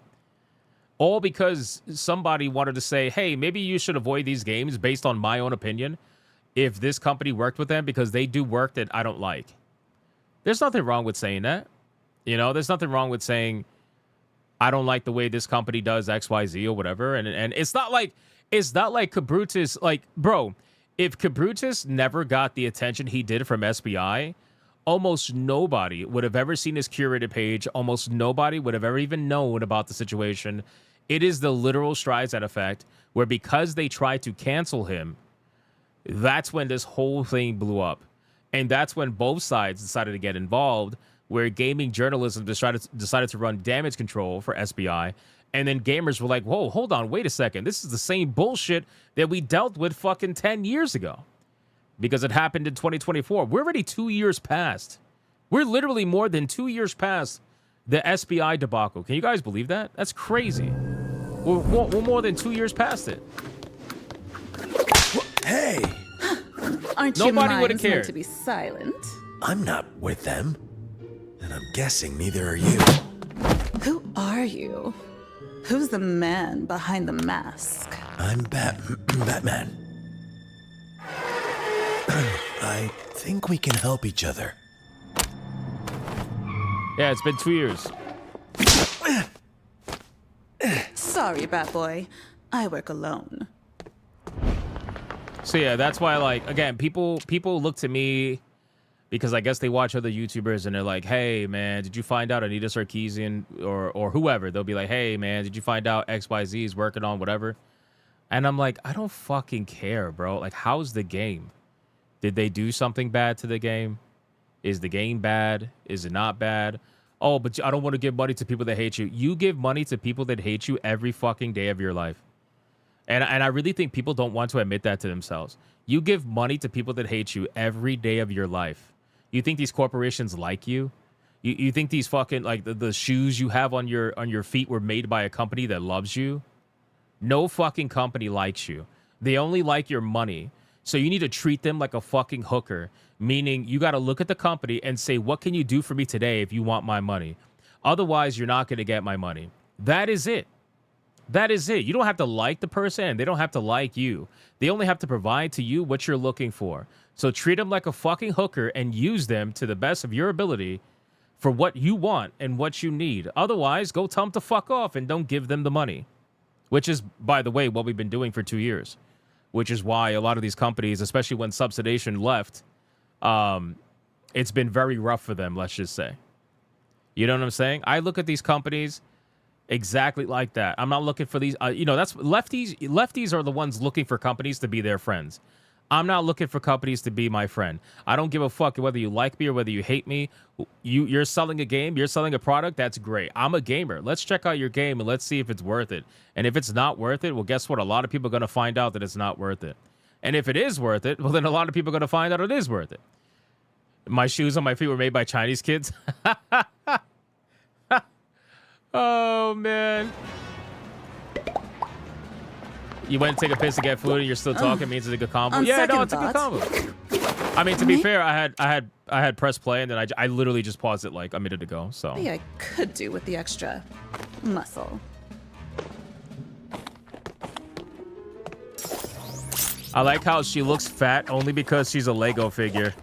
All because somebody wanted to say, hey, maybe you should avoid these games based on my own opinion if this company worked with them, because they do work that I don't like. There's nothing wrong with saying that. You know, there's nothing wrong with saying, I don't like the way this company does XYZ or whatever. And it's not like Cabrutus, like, bro, if Cabrutus never got the attention he did from SBI, almost nobody would have ever seen his curated page. Almost nobody would have ever even known about the situation It is the literal Streisand effect, where because they tried to cancel him, that's when this whole thing blew up. And that's when both sides decided to get involved, where gaming journalism decided to run damage control for SBI. And then gamers were like, whoa, hold on, wait a second. This is the same bullshit that we dealt with fucking 10 years ago. Because it happened in 2024. We're already 2 years past. We're literally more than 2 years past the SBI debacle. Can you guys believe that? That's crazy. We're more than 2 years past it. Hey! Aren't Nobody you would have minds meant cared. to be silent? I'm not with them. And I'm guessing neither are you. Who are you? Who's the man behind the mask? I'm Batman. I think we can help each other. Yeah, it's been 2 years. Sorry, Batboy. I work alone. So yeah, that's why, like, again, people look to me because I guess they watch other YouTubers and they're like, hey, man, did you find out Anita Sarkeesian or whoever? They'll be like, hey, man, did you find out XYZ is working on whatever? And I'm like, I don't fucking care, bro. Like, how's the game? Did they do something bad to the game? Is the game bad? Is it not bad? Oh, but I don't want to give money to people that hate you. You give money to people that hate you every fucking day of your life. And I really think people don't want to admit that to themselves. You give money to people that hate you every day of your life. You think these corporations like you? You think these fucking, like, the shoes you have on your feet were made by a company that loves you? No fucking company likes you. They only like your money. So you need to treat them like a fucking hooker, meaning you got to look at the company and say, what can you do for me today if you want my money? Otherwise, you're not going to get my money. That is it. That is it. You don't have to like the person and they don't have to like you. They only have to provide to you what you're looking for. So treat them like a fucking hooker and use them to the best of your ability for what you want and what you need. Otherwise, go tell them to fuck off and don't give them the money. Which is, by the way, what we've been doing for 2 years. Which is why a lot of these companies, especially when subsidization left, it's been very rough for them, let's just say. You know what I'm saying? I look at these companies exactly like that. I'm not looking for these, that's lefties. Lefties are the ones looking for companies to be their friends. I'm not looking for companies to be my friend. I don't give a fuck whether you like me or whether you hate me. You're selling a game, you're selling a product, that's great. I'm a gamer. Let's check out your game and let's see if it's worth it. And if it's not worth it, well, guess what? A lot of people are going to find out that it's not worth it. And if it is worth it, well, then a lot of people are going to find out it is worth it. My shoes on my feet were made by Chinese kids. Oh, man. You went to take a piss to get food and you're still talking means it's a good combo. Yeah, no, it's a good combo. I mean, to be fair, I had pressed play and then I literally just paused it like a minute ago. So Maybe I could do with the extra muscle. I like how she looks fat only because she's a Lego figure.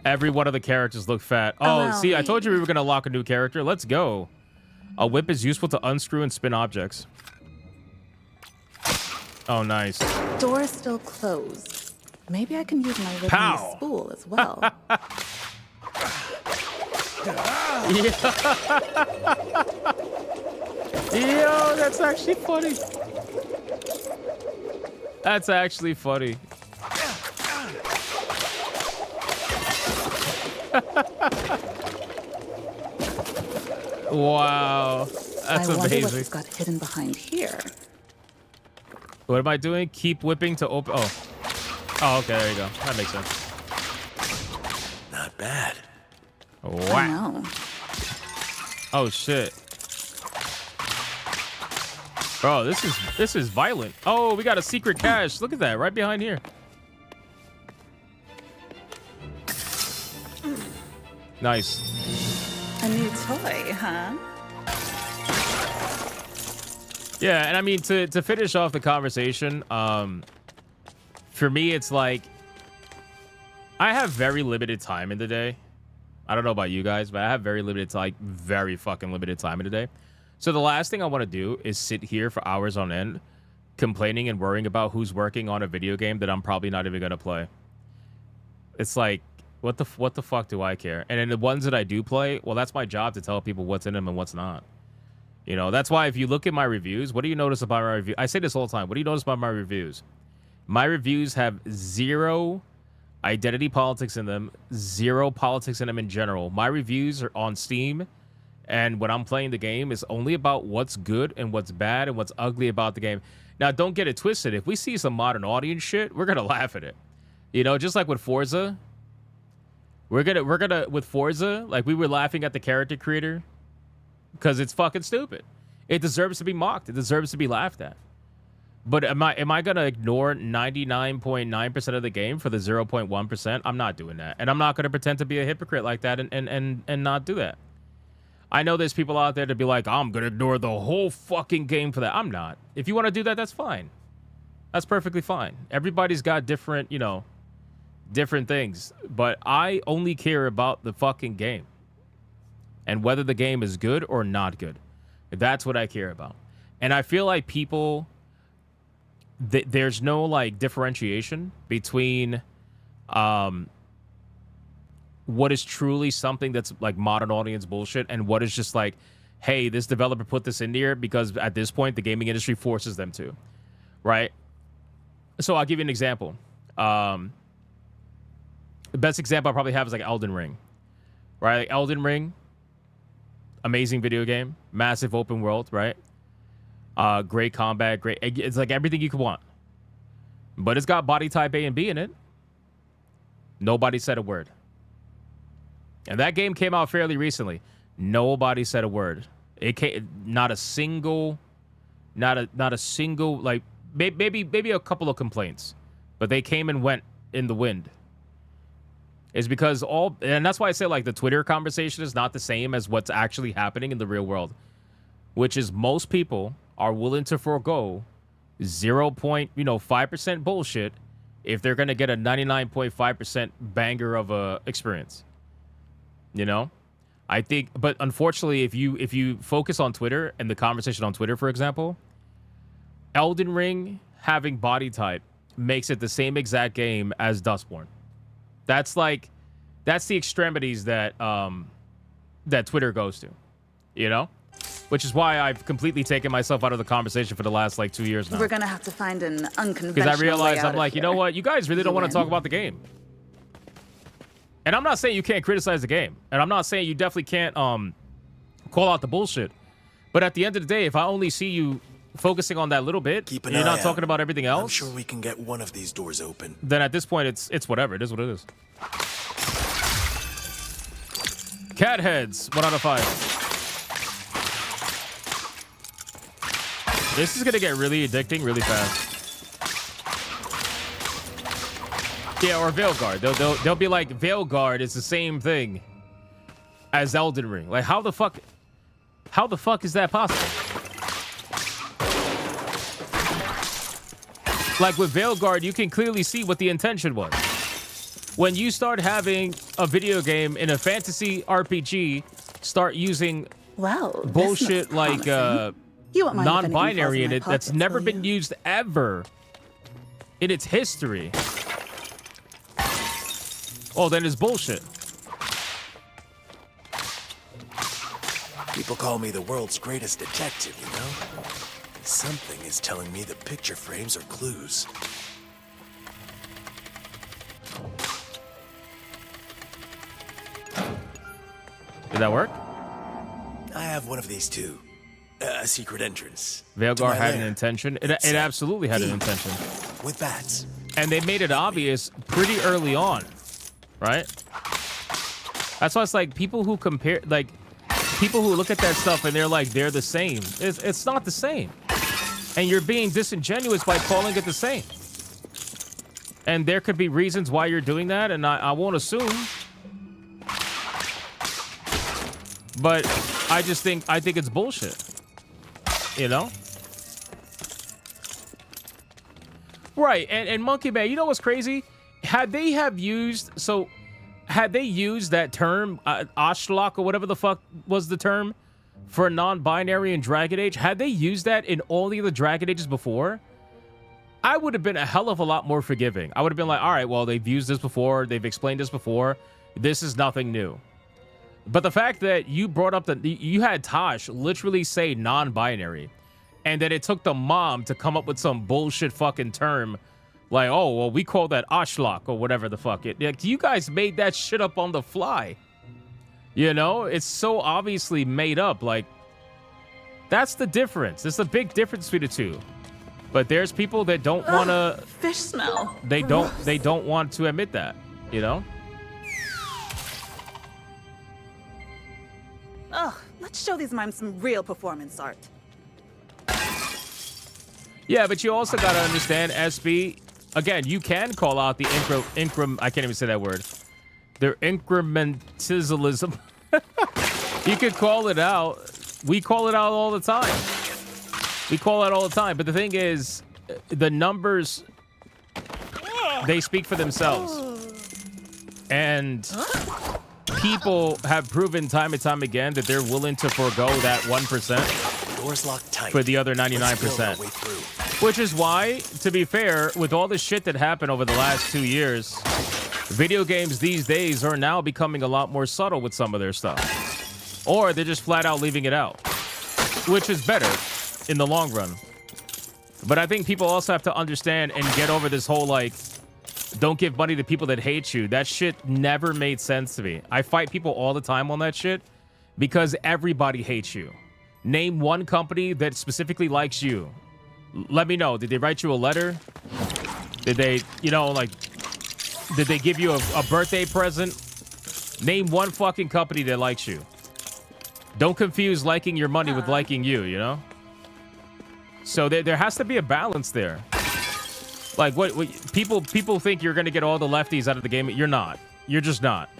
Every one of the characters look fat. Oh, see, I told you we were going to lock a new character. Let's go. A whip is useful to unscrew and spin objects. Oh, nice. Door still closed. Maybe I can use my little spool as well. Yo, that's actually funny. That's actually funny. Wow, that's I wonder amazing. what he's got hidden behind here. What am I doing? Keep whipping to open. Oh, okay, there you go. That makes sense. Not bad. Wow. Oh shit. Bro, this is violent. Oh, we got a secret cache. Look at that, right behind here. Nice. A new toy, huh? Yeah, and I mean, to finish off the conversation, for me, it's like, I have very limited time in the day. I don't know about you guys, but I have very fucking limited time in the day. So the last thing I want to do is sit here for hours on end, complaining and worrying about who's working on a video game that I'm probably not even going to play. It's like, what the fuck do I care? And in the ones that I do play, well, that's my job to tell people what's in them and what's not. You know, that's why if you look at my reviews, what do you notice about my review? I say this all the time. What do you notice about my reviews? My reviews have zero identity politics in them, zero politics in them in general. My reviews are on Steam, and when I'm playing the game, it's only about what's good and what's bad and what's ugly about the game. Now, don't get it twisted. If we see some modern audience shit, we're gonna laugh at it. You know, just like with Forza, we're gonna with Forza, like we were laughing at the character creator because it's fucking stupid. It deserves to be mocked. It deserves to be laughed at. But am I gonna ignore 99.9% of the game for the 0.1%? I'm not doing that, and I'm not gonna pretend to be a hypocrite like that and not do that. I know there's people out there to be like, I'm gonna ignore the whole fucking game for that. I'm not. If you want to do that, that's fine. That's perfectly fine. Everybody's got different, you know, different things. But I only care about the fucking game and whether the game is good or not good. That's what I care about. And I feel like people, there's no like differentiation between what is truly something that's like modern audience bullshit and what is just like, hey, this developer put this in here because at this point the gaming industry forces them to, right? So I'll give you an example. The best example I probably have is like Elden Ring, right? Like Elden Ring, amazing video game, massive open world, right? Great combat, great. It's like everything you could want, but it's got body type A and B in it. Nobody said a word. And that game came out fairly recently. Nobody said a word. It came, not a single, like maybe a couple of complaints, but they came and went in the wind. Is because and that's why I say like the Twitter conversation is not the same as what's actually happening in the real world, which is most people are willing to forego 0.5% bullshit if they're gonna get a 99.5% banger of a experience. You know, I think, but unfortunately, if you focus on Twitter and the conversation on Twitter, for example, Elden Ring having body type makes it the same exact game as Dustborn. That's the extremities that that Twitter goes to, you know, which is why I've completely taken myself out of the conversation for the last like 2 years now. We're gonna have to find an unconventional because I realized way I'm like, you know what, you guys really don't want to talk about the game. And I'm not saying you can't criticize the game. And I'm not saying you definitely can't call out the bullshit. But at the end of the day, if I only see you focusing on that little bit, Keep an you're eye not out. talking about everything else. I'm sure we can get one of these doors open. Then at this point, it's whatever. It is what it is. Cat heads, 1 out of 5. This is going to get really addicting really fast. Yeah, or Veilguard. They'll be like, Veilguard is the same thing as Elden Ring. Like, how the fuck is that possible? Like, with Veilguard, you can clearly see what the intention was. When you start having a video game in a fantasy RPG start using bullshit like non-binary in it that's never been used ever in its history, oh, then it's bullshit. People call me the world's greatest detective, you know? Something is telling me the picture frames are clues. Did that work? I have one of these too. A secret entrance. Veilguard had an intention. It absolutely had an intention. With bats. And they made it obvious pretty early on, right? That's why it's like people who compare, like people who look at that stuff and they're like, they're the same. It's not the same. And you're being disingenuous by calling it the same. And there could be reasons why you're doing that, and I won't assume. But I think it's bullshit. You know? Right, and Monkey Man, you know what's crazy? Had they used that term, Ashlock or whatever the fuck was the term for non-binary in Dragon Age, had they used that in all the other Dragon Ages before, I would have been a hell of a lot more forgiving. I would have been like, all right, well, they've used this before, they've explained this before, this is nothing new. But the fact that you brought up you had Tosh literally say non-binary, and that it took the mom to come up with some bullshit fucking term like, oh, well, we call that Ashlock or whatever the fuck it. Like, you guys made that shit up on the fly. You know, it's so obviously made up. Like, that's the difference. There's a big difference between the two. But there's people that don't want to. Fish smell. They Gross. don't want to admit that. You know. Ugh, let's show these mimes some real performance art. Yeah, but you also got to understand, SB. Again, you can call out the I can't even say that word. Their incrementalism. You could call it out. We call it out all the time. We call it all the time. But the thing is, the numbers, they speak for themselves. And people have proven time and time again that they're willing to forego that 1%. Doors locked tight. For the other 99%. Which is why, to be fair, with all the shit that happened over the last 2 years, video games these days are now becoming a lot more subtle with some of their stuff. Or they're just flat out leaving it out. Which is better in the long run. But I think people also have to understand and get over this whole, like, don't give money to people that hate you. That shit never made sense to me. I fight people all the time on that shit because everybody hates you. Name one company that specifically likes you. Let me know. Did they write you a letter? Did they, you know, like, did they give you a birthday present? Name one fucking company that likes you. Don't confuse liking your money with liking you, you know? So there has to be a balance there. Like, what people think you're going to get all the lefties out of the game. You're not. You're just not.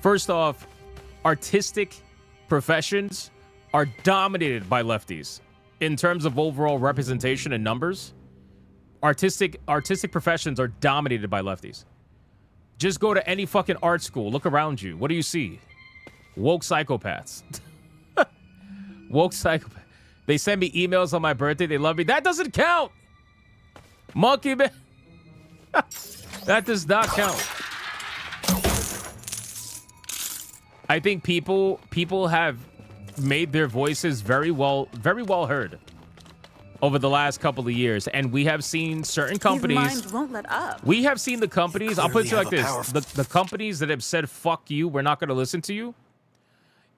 First off, artistic professions are dominated by lefties in terms of overall representation and numbers. Artistic professions are dominated by lefties. Just go to any fucking art school. Look around you. What do you see? Woke psychopaths. Woke psychopaths. They send me emails on my birthday. They love me. That doesn't count. Monkey man. That does not count. I think people have made their voices very well heard over the last couple of years, and we have seen certain companies. These minds won't let up. We have seen the companies. I'll put it to you like this: the companies that have said "fuck you," we're not going to listen to you.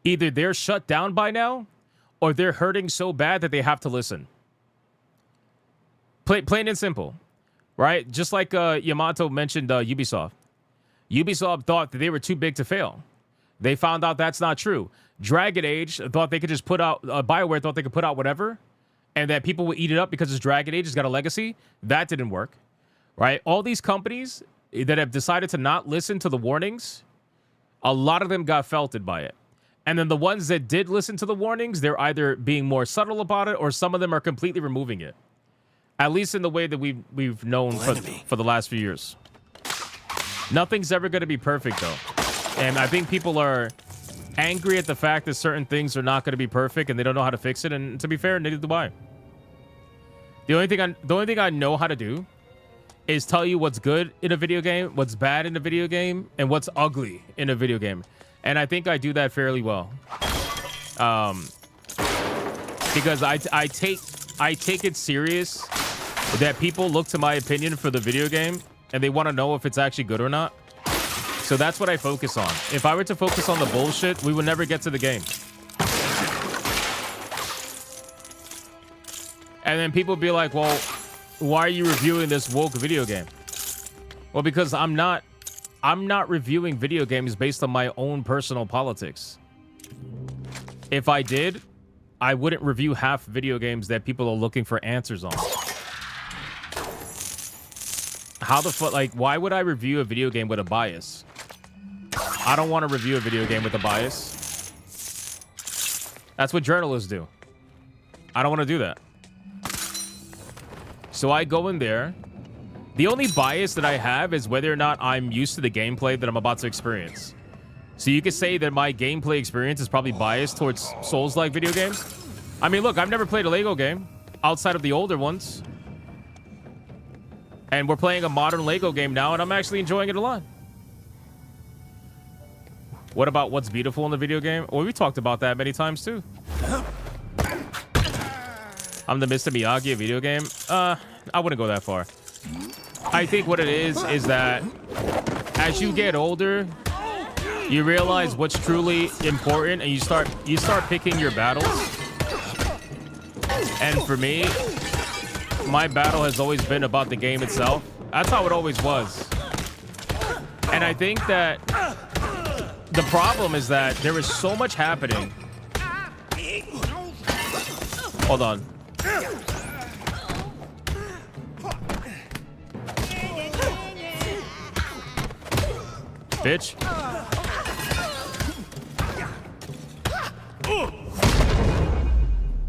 Either they're shut down by now, or they're hurting so bad that they have to listen. Plain and simple, right? Just like Yamato mentioned Ubisoft. Ubisoft thought that they were too big to fail. They found out that's not true. Dragon Age thought they could just put out, BioWare thought they could put out whatever, and that people would eat it up because it's Dragon Age, it's got a legacy. That didn't work, right? All these companies that have decided to not listen to the warnings, a lot of them got felted by it. And then the ones that did listen to the warnings, they're either being more subtle about it, or some of them are completely removing it. At least in the way that we've known for the last few years. Nothing's ever going to be perfect, though. And I think people are angry at the fact that certain things are not going to be perfect and they don't know how to fix it. And to be fair, neither do I. The only thing I know how to do is tell you what's good in a video game, what's bad in a video game, and what's ugly in a video game. And I think I do that fairly well. Because I take it serious that people look to my opinion for the video game and they want to know if it's actually good or not. So that's what I focus on. If I were to focus on the bullshit, we would never get to the game. And then people be like, well, why are you reviewing this woke video game? Well, because I'm not reviewing video games based on my own personal politics. If I did, I wouldn't review half video games that people are looking for answers on. How the fuck, like, why would I review a video game with a bias? I don't want to review a video game with a bias. That's what journalists do. I don't want to do that. So I go in there. The only bias that I have is whether or not I'm used to the gameplay that I'm about to experience. So you could say that my gameplay experience is probably biased towards Souls-like video games. I mean, look, I've never played a Lego game outside of the older ones. And we're playing a modern Lego game now, and I'm actually enjoying it a lot. What about what's beautiful in the video game? Well, we talked about that many times too. I'm the Mr. Miyagi of video game. I wouldn't go that far. I think what it is that as you get older, you realize what's truly important, and you start picking your battles. And for me, my battle has always been about the game itself. That's how it always was. And I think that the problem is that there is so much happening. Hold on. Bitch.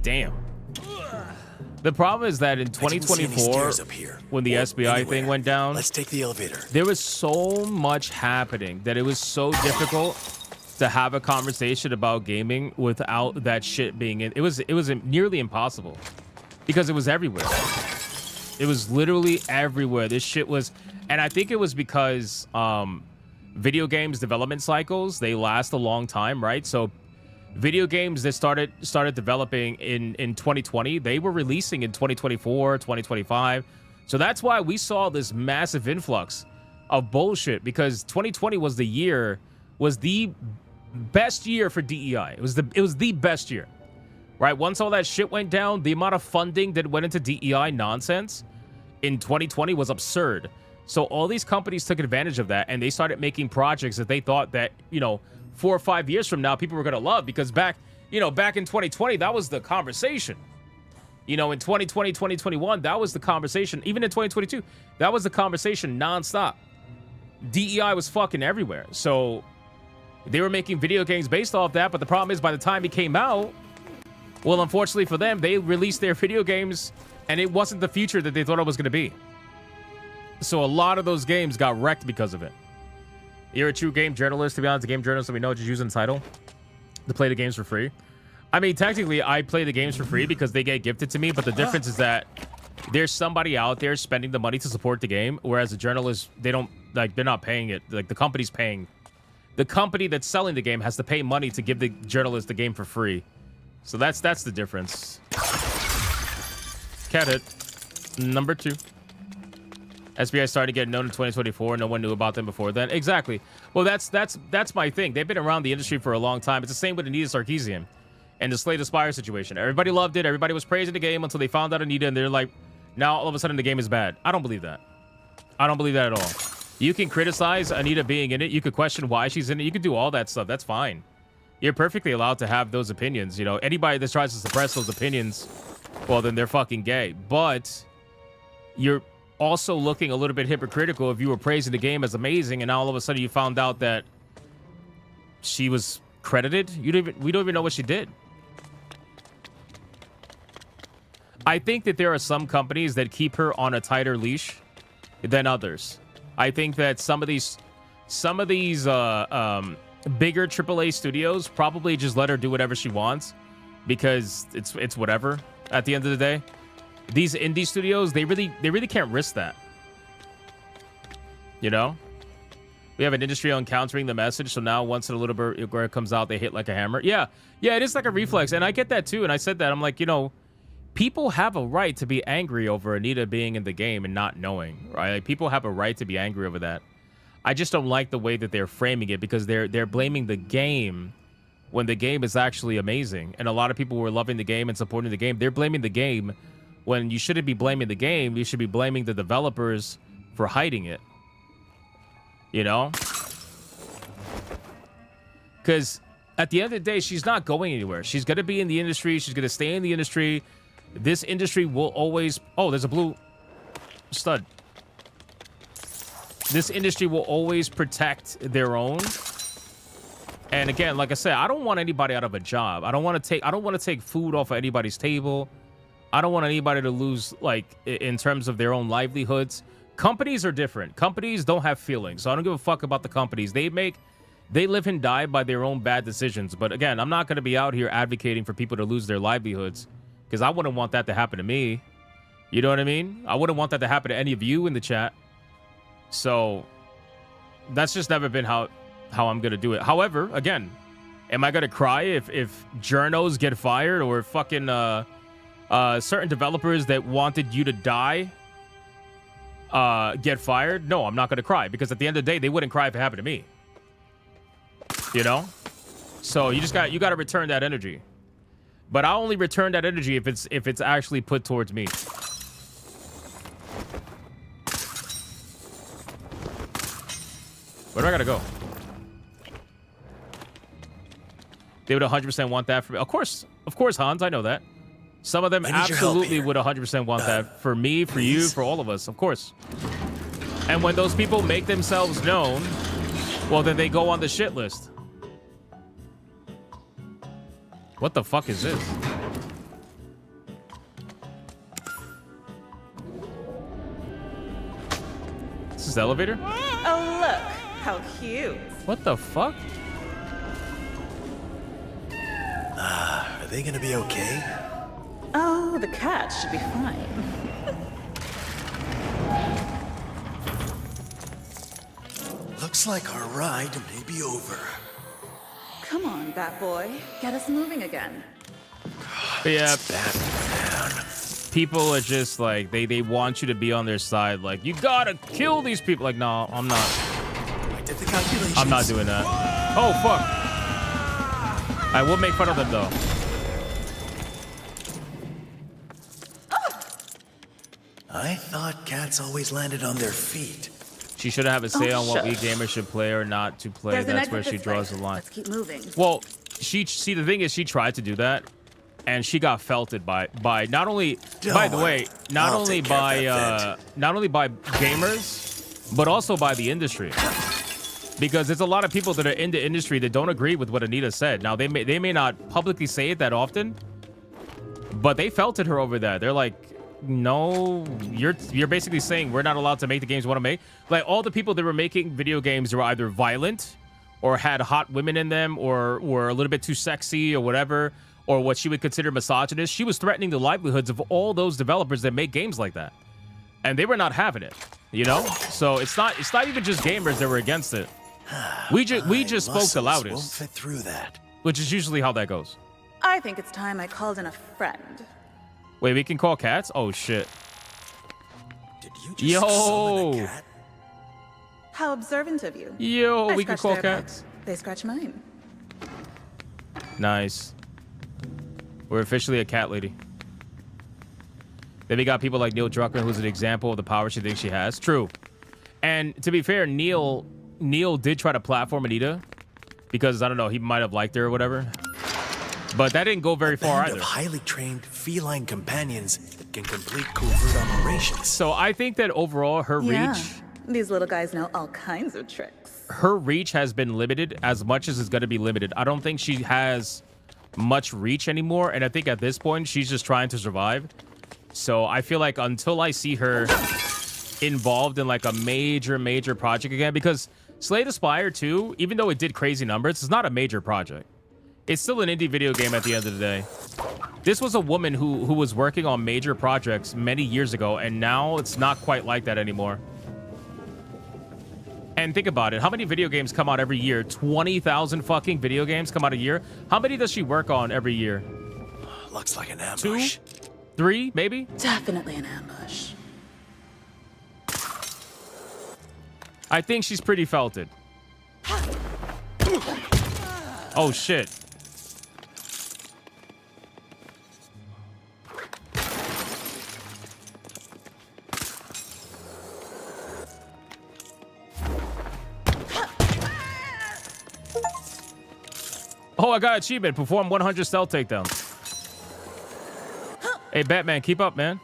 Damn. The problem is that in 2024, when the SBI thing went down, let's take the elevator. There was so much happening that it was so difficult to have a conversation about gaming without that shit being in. It was nearly impossible because it was everywhere. It was literally everywhere. This shit was, and I think it was because video games development cycles, they last a long time, right? So video games that started developing in 2020, they were releasing in 2024, 2025. So that's why we saw this massive influx of bullshit, because 2020 was the best year for DEI. It was the best year, right? Once all that shit went down, the amount of funding that went into DEI nonsense in 2020 was absurd. So all these companies took advantage of that, and they started making projects that they thought that, 4 or 5 years from now, people were going to love, because back in 2020, that was the conversation. In 2020, 2021, that was the conversation. Even in 2022, that was the conversation nonstop. DEI was fucking everywhere. So they were making video games based off that. But the problem is, by the time it came out, well, unfortunately for them, they released their video games and it wasn't the future that they thought it was going to be. So a lot of those games got wrecked because of it. You're a true game journalist. To be honest, a game journalist, so we know just using the title to play the games for free. I mean, technically, I play the games for free because they get gifted to me, but the difference is that there's somebody out there spending the money to support the game, whereas a journalist, they're not paying it. Like, the company's paying. The company that's selling the game has to pay money to give the journalist the game for free. So that's the difference. Cat hit. Number 2. SBI started to get known in 2024. No one knew about them before then. Exactly. Well, that's my thing. They've been around the industry for a long time. It's the same with Anita Sarkeesian and the Slay the Spire situation. Everybody loved it. Everybody was praising the game until they found out Anita, and they're like, now all of a sudden the game is bad. I don't believe that. I don't believe that at all. You can criticize Anita being in it. You could question why she's in it. You could do all that stuff. That's fine. You're perfectly allowed to have those opinions. Anybody that tries to suppress those opinions, well, then they're fucking gay. But you're also looking a little bit hypocritical if you were praising the game as amazing and now all of a sudden you found out that she was credited. We don't even know what she did. I think that there are some companies that keep her on a tighter leash than others. I think that some of these bigger AAA studios probably just let her do whatever she wants because it's whatever at the end of the day. These indie studios, they really can't risk that. We have an industry on countering the message, so now once in a little bit where it comes out, they hit like a hammer. Yeah, it is like a reflex, and I get that too. And I said that, I'm like, people have a right to be angry over Anita being in the game and not knowing, right? Like, people have a right to be angry over that. I just don't like the way that they're framing it because they're blaming the game when the game is actually amazing. And a lot of people who are loving the game and supporting the game, they're blaming the game when you shouldn't be blaming the game. You should be blaming the developers for hiding it. Because at the end of the day, she's not going anywhere. She's going to be in the industry. She's going to stay in the industry. This industry will always... Oh, there's a blue stud. This industry will always protect their own. And again, like I said, I don't want anybody out of a job. I don't want to take food off of anybody's table. I don't want anybody to lose, like, in terms of their own livelihoods. Companies are different. Companies don't have feelings, so I don't give a fuck about the companies. They live and die by their own bad decisions. But again, I'm not going to be out here advocating for people to lose their livelihoods because I wouldn't want that to happen to me. You know what I mean? I wouldn't want that to happen to any of you in the chat. So that's just never been how I'm gonna do it. However, again, am I gonna cry if journos get fired or fucking certain developers that wanted you to die get fired? No, I'm not gonna cry, because at the end of the day, they wouldn't cry if it happened to me. You know? So you gotta return that energy. But I only return that energy if it's actually put towards me. Where do I gotta go? They would 100% want that for me. Of course, Hans, I know that. Some of them absolutely would 100% want that for me, for you, for all of us, of course. And when those people make themselves known, well, then they go on the shit list. What the fuck is this? This is the elevator? Oh, look. How cute. What the fuck? Are they gonna be okay? Oh, the cat should be fine. Looks like our ride may be over. Come on, Bat Boy. Get us moving again. Yeah. People are just like, they want you to be on their side. Like, you gotta kill these people. Like, no, I'm not. I'm not doing that. Oh, fuck. I will make fun of them, though. I thought cats always landed on their feet. She shouldn't have a say on what we gamers should play or not to play. That's where she draws the line. Let's keep moving. Well, see, the thing is, she tried to do that, and she got felted by not only, by the way, not only by gamers, but also by the industry. Because there's a lot of people that are in the industry that don't agree with what Anita said. Now, they may not publicly say it that often, but they felted her over that. They're like, no, you're basically saying we're not allowed to make the games we want to make. Like, all the people that were making video games were either violent or had hot women in them or were a little bit too sexy or whatever, or what she would consider misogynist. She was threatening the livelihoods of all those developers that make games like that. And they were not having it, you know? So it's not even just gamers that were against it. We just spoke the loudest. Won't fit through that. Which is usually how that goes. I think it's time I called in a friend. Wait, we can call cats? Oh, shit. Did you just summon a cat? How observant of you. Yo, we can call cats. Back. They scratch mine. Nice. We're officially a cat lady. Then we got people like Neil Druckmann, who's an example of the power she thinks she has. True. And to be fair, Neil did try to platform Anita because, I don't know, he might have liked her or whatever. But that didn't go very far either. Of highly trained feline companions that can complete covert operations. So I think that overall her reach... These little guys know all kinds of tricks. Her reach has been limited as much as it's going to be limited. I don't think she has much reach anymore. And I think at this point, she's just trying to survive. So I feel like until I see her involved in like a major project again, because Slay the Spire 2, even though it did crazy numbers, it's not a major project. It's still an indie video game at the end of the day. This was a woman who was working on major projects many years ago, and now it's not quite like that anymore. And think about it. How many video games come out every year? 20,000 fucking video games come out a year. How many does she work on every year? Looks like an ambush. 2? 3, maybe? Definitely an ambush. I think she's pretty felted. Oh, shit. Oh, I got achievement. Perform 100 stealth takedowns. Hey, Batman, keep up, man.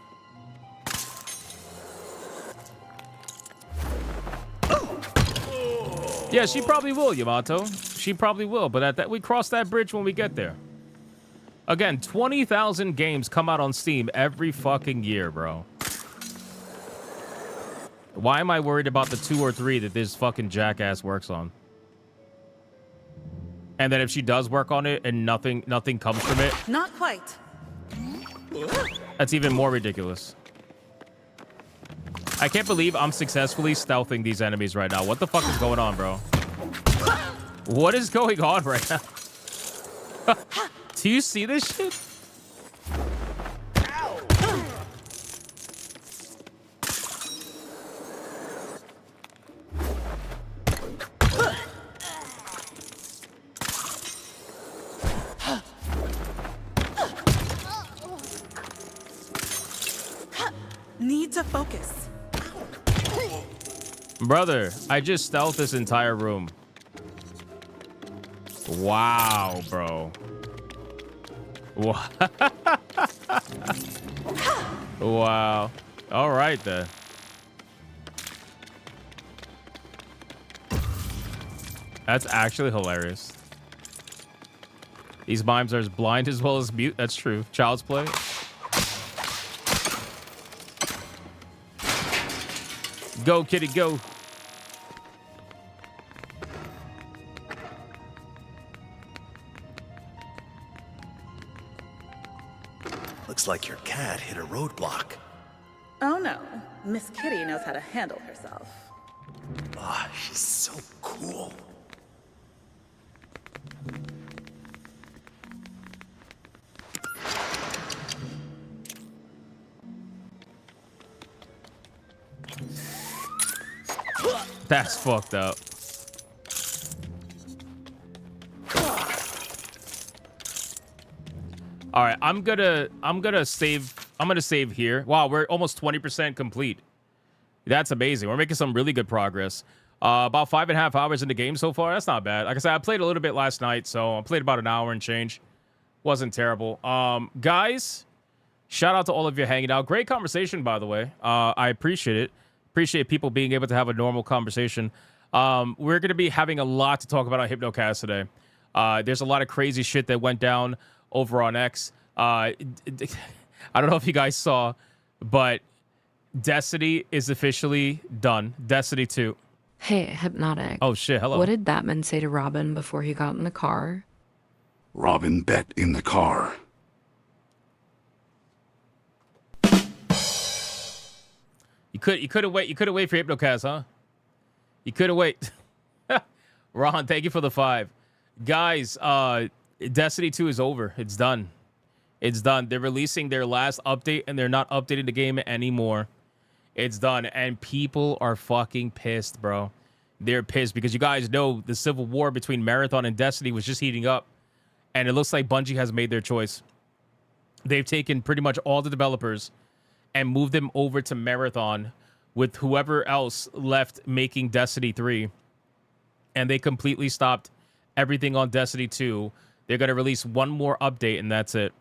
Yeah, she probably will, Yamato. She probably will, but at that we cross that bridge when we get there. Again, 20,000 games come out on Steam every fucking year, bro. Why am I worried about the 2 or 3 that this fucking jackass works on? And then if she does work on it and nothing comes from it, Not quite. that's even more ridiculous. I can't believe I'm successfully stealthing these enemies right now. What the fuck is going on, bro? What is going on right now? Do you see this shit? Need to focus. Brother, I just stealthed this entire room. Wow, bro. Wow. All right, then. That's actually hilarious. These mimes are as blind as well as mute. That's true. Child's play. Go, kitty, go. Looks like your cat hit a roadblock. Oh no, Miss Kitty knows how to handle herself. Ah, she's so cool. That's fucked up. All right, I'm gonna save here. Wow, we're almost 20% complete. That's amazing. We're making some really good progress. About 5.5 hours in the game so far. That's not bad. Like I said, I played a little bit last night, so I played about an hour and change. Wasn't terrible. Guys, shout out to all of you hanging out. Great conversation, by the way. I appreciate it. Appreciate people being able to have a normal conversation. We're going to be having a lot to talk about on Hypnocast today. There's a lot of crazy shit that went down over on X. I don't know if you guys saw, but Destiny is officially done. Destiny 2. Hey, Hypnotic. Oh, shit. Hello. What did Batman say to Robin before he got in the car? Robin bet in the car. You couldn't wait for Hypnocast, huh? You couldn't wait. Ron, thank you for the 5. Guys, Destiny 2 is over. It's done. It's done. They're releasing their last update, and they're not updating the game anymore. It's done, and people are fucking pissed, bro. They're pissed because you guys know the civil war between Marathon and Destiny was just heating up, and it looks like Bungie has made their choice. They've taken pretty much all the developers and moved them over to Marathon with whoever else left making Destiny 3, and they completely stopped everything on Destiny 2. They're going to release one more update, and that's it.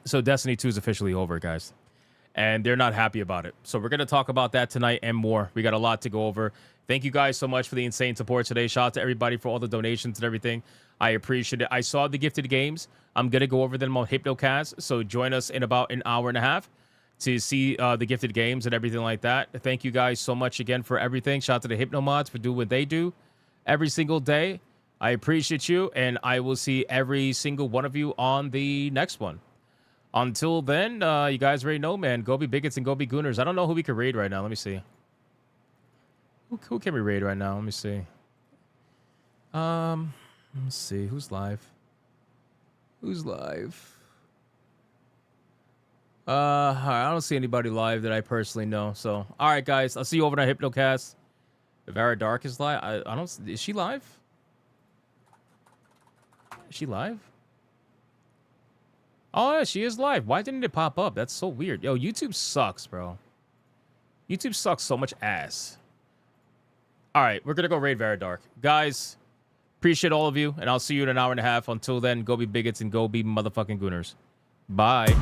So Destiny 2 is officially over, guys. And they're not happy about it. So we're going to talk about that tonight and more. We got a lot to go over. Thank you guys so much for the insane support today. Shout out to everybody for all the donations and everything. I appreciate it. I saw the gifted games. I'm going to go over them on Hypnocast. So join us in about an hour and a half to see the gifted games and everything like that. Thank you guys so much again for everything. Shout out to the Hypnomods for doing what they do every single day. I appreciate you, and I will see every single one of you on the next one. Until then, you guys already know, man. Go be bigots and go be gooners. I don't know who we can raid right now. Let me see. Who can we raid right now? Let me see. Let's see. Who's live? Who's live? I don't see anybody live that I personally know. So, all right, guys. I'll see you over on Hypnocast. Vera Dark is live. I don't. Is she live? Is she live? Oh, yeah, she is live. Why didn't it pop up? That's so weird. Yo, YouTube sucks, bro. YouTube sucks so much ass. All right, we're going to go raid Vera Dark. Guys, appreciate all of you, and I'll see you in an hour and a half. Until then, go be bigots and go be motherfucking gooners. Bye.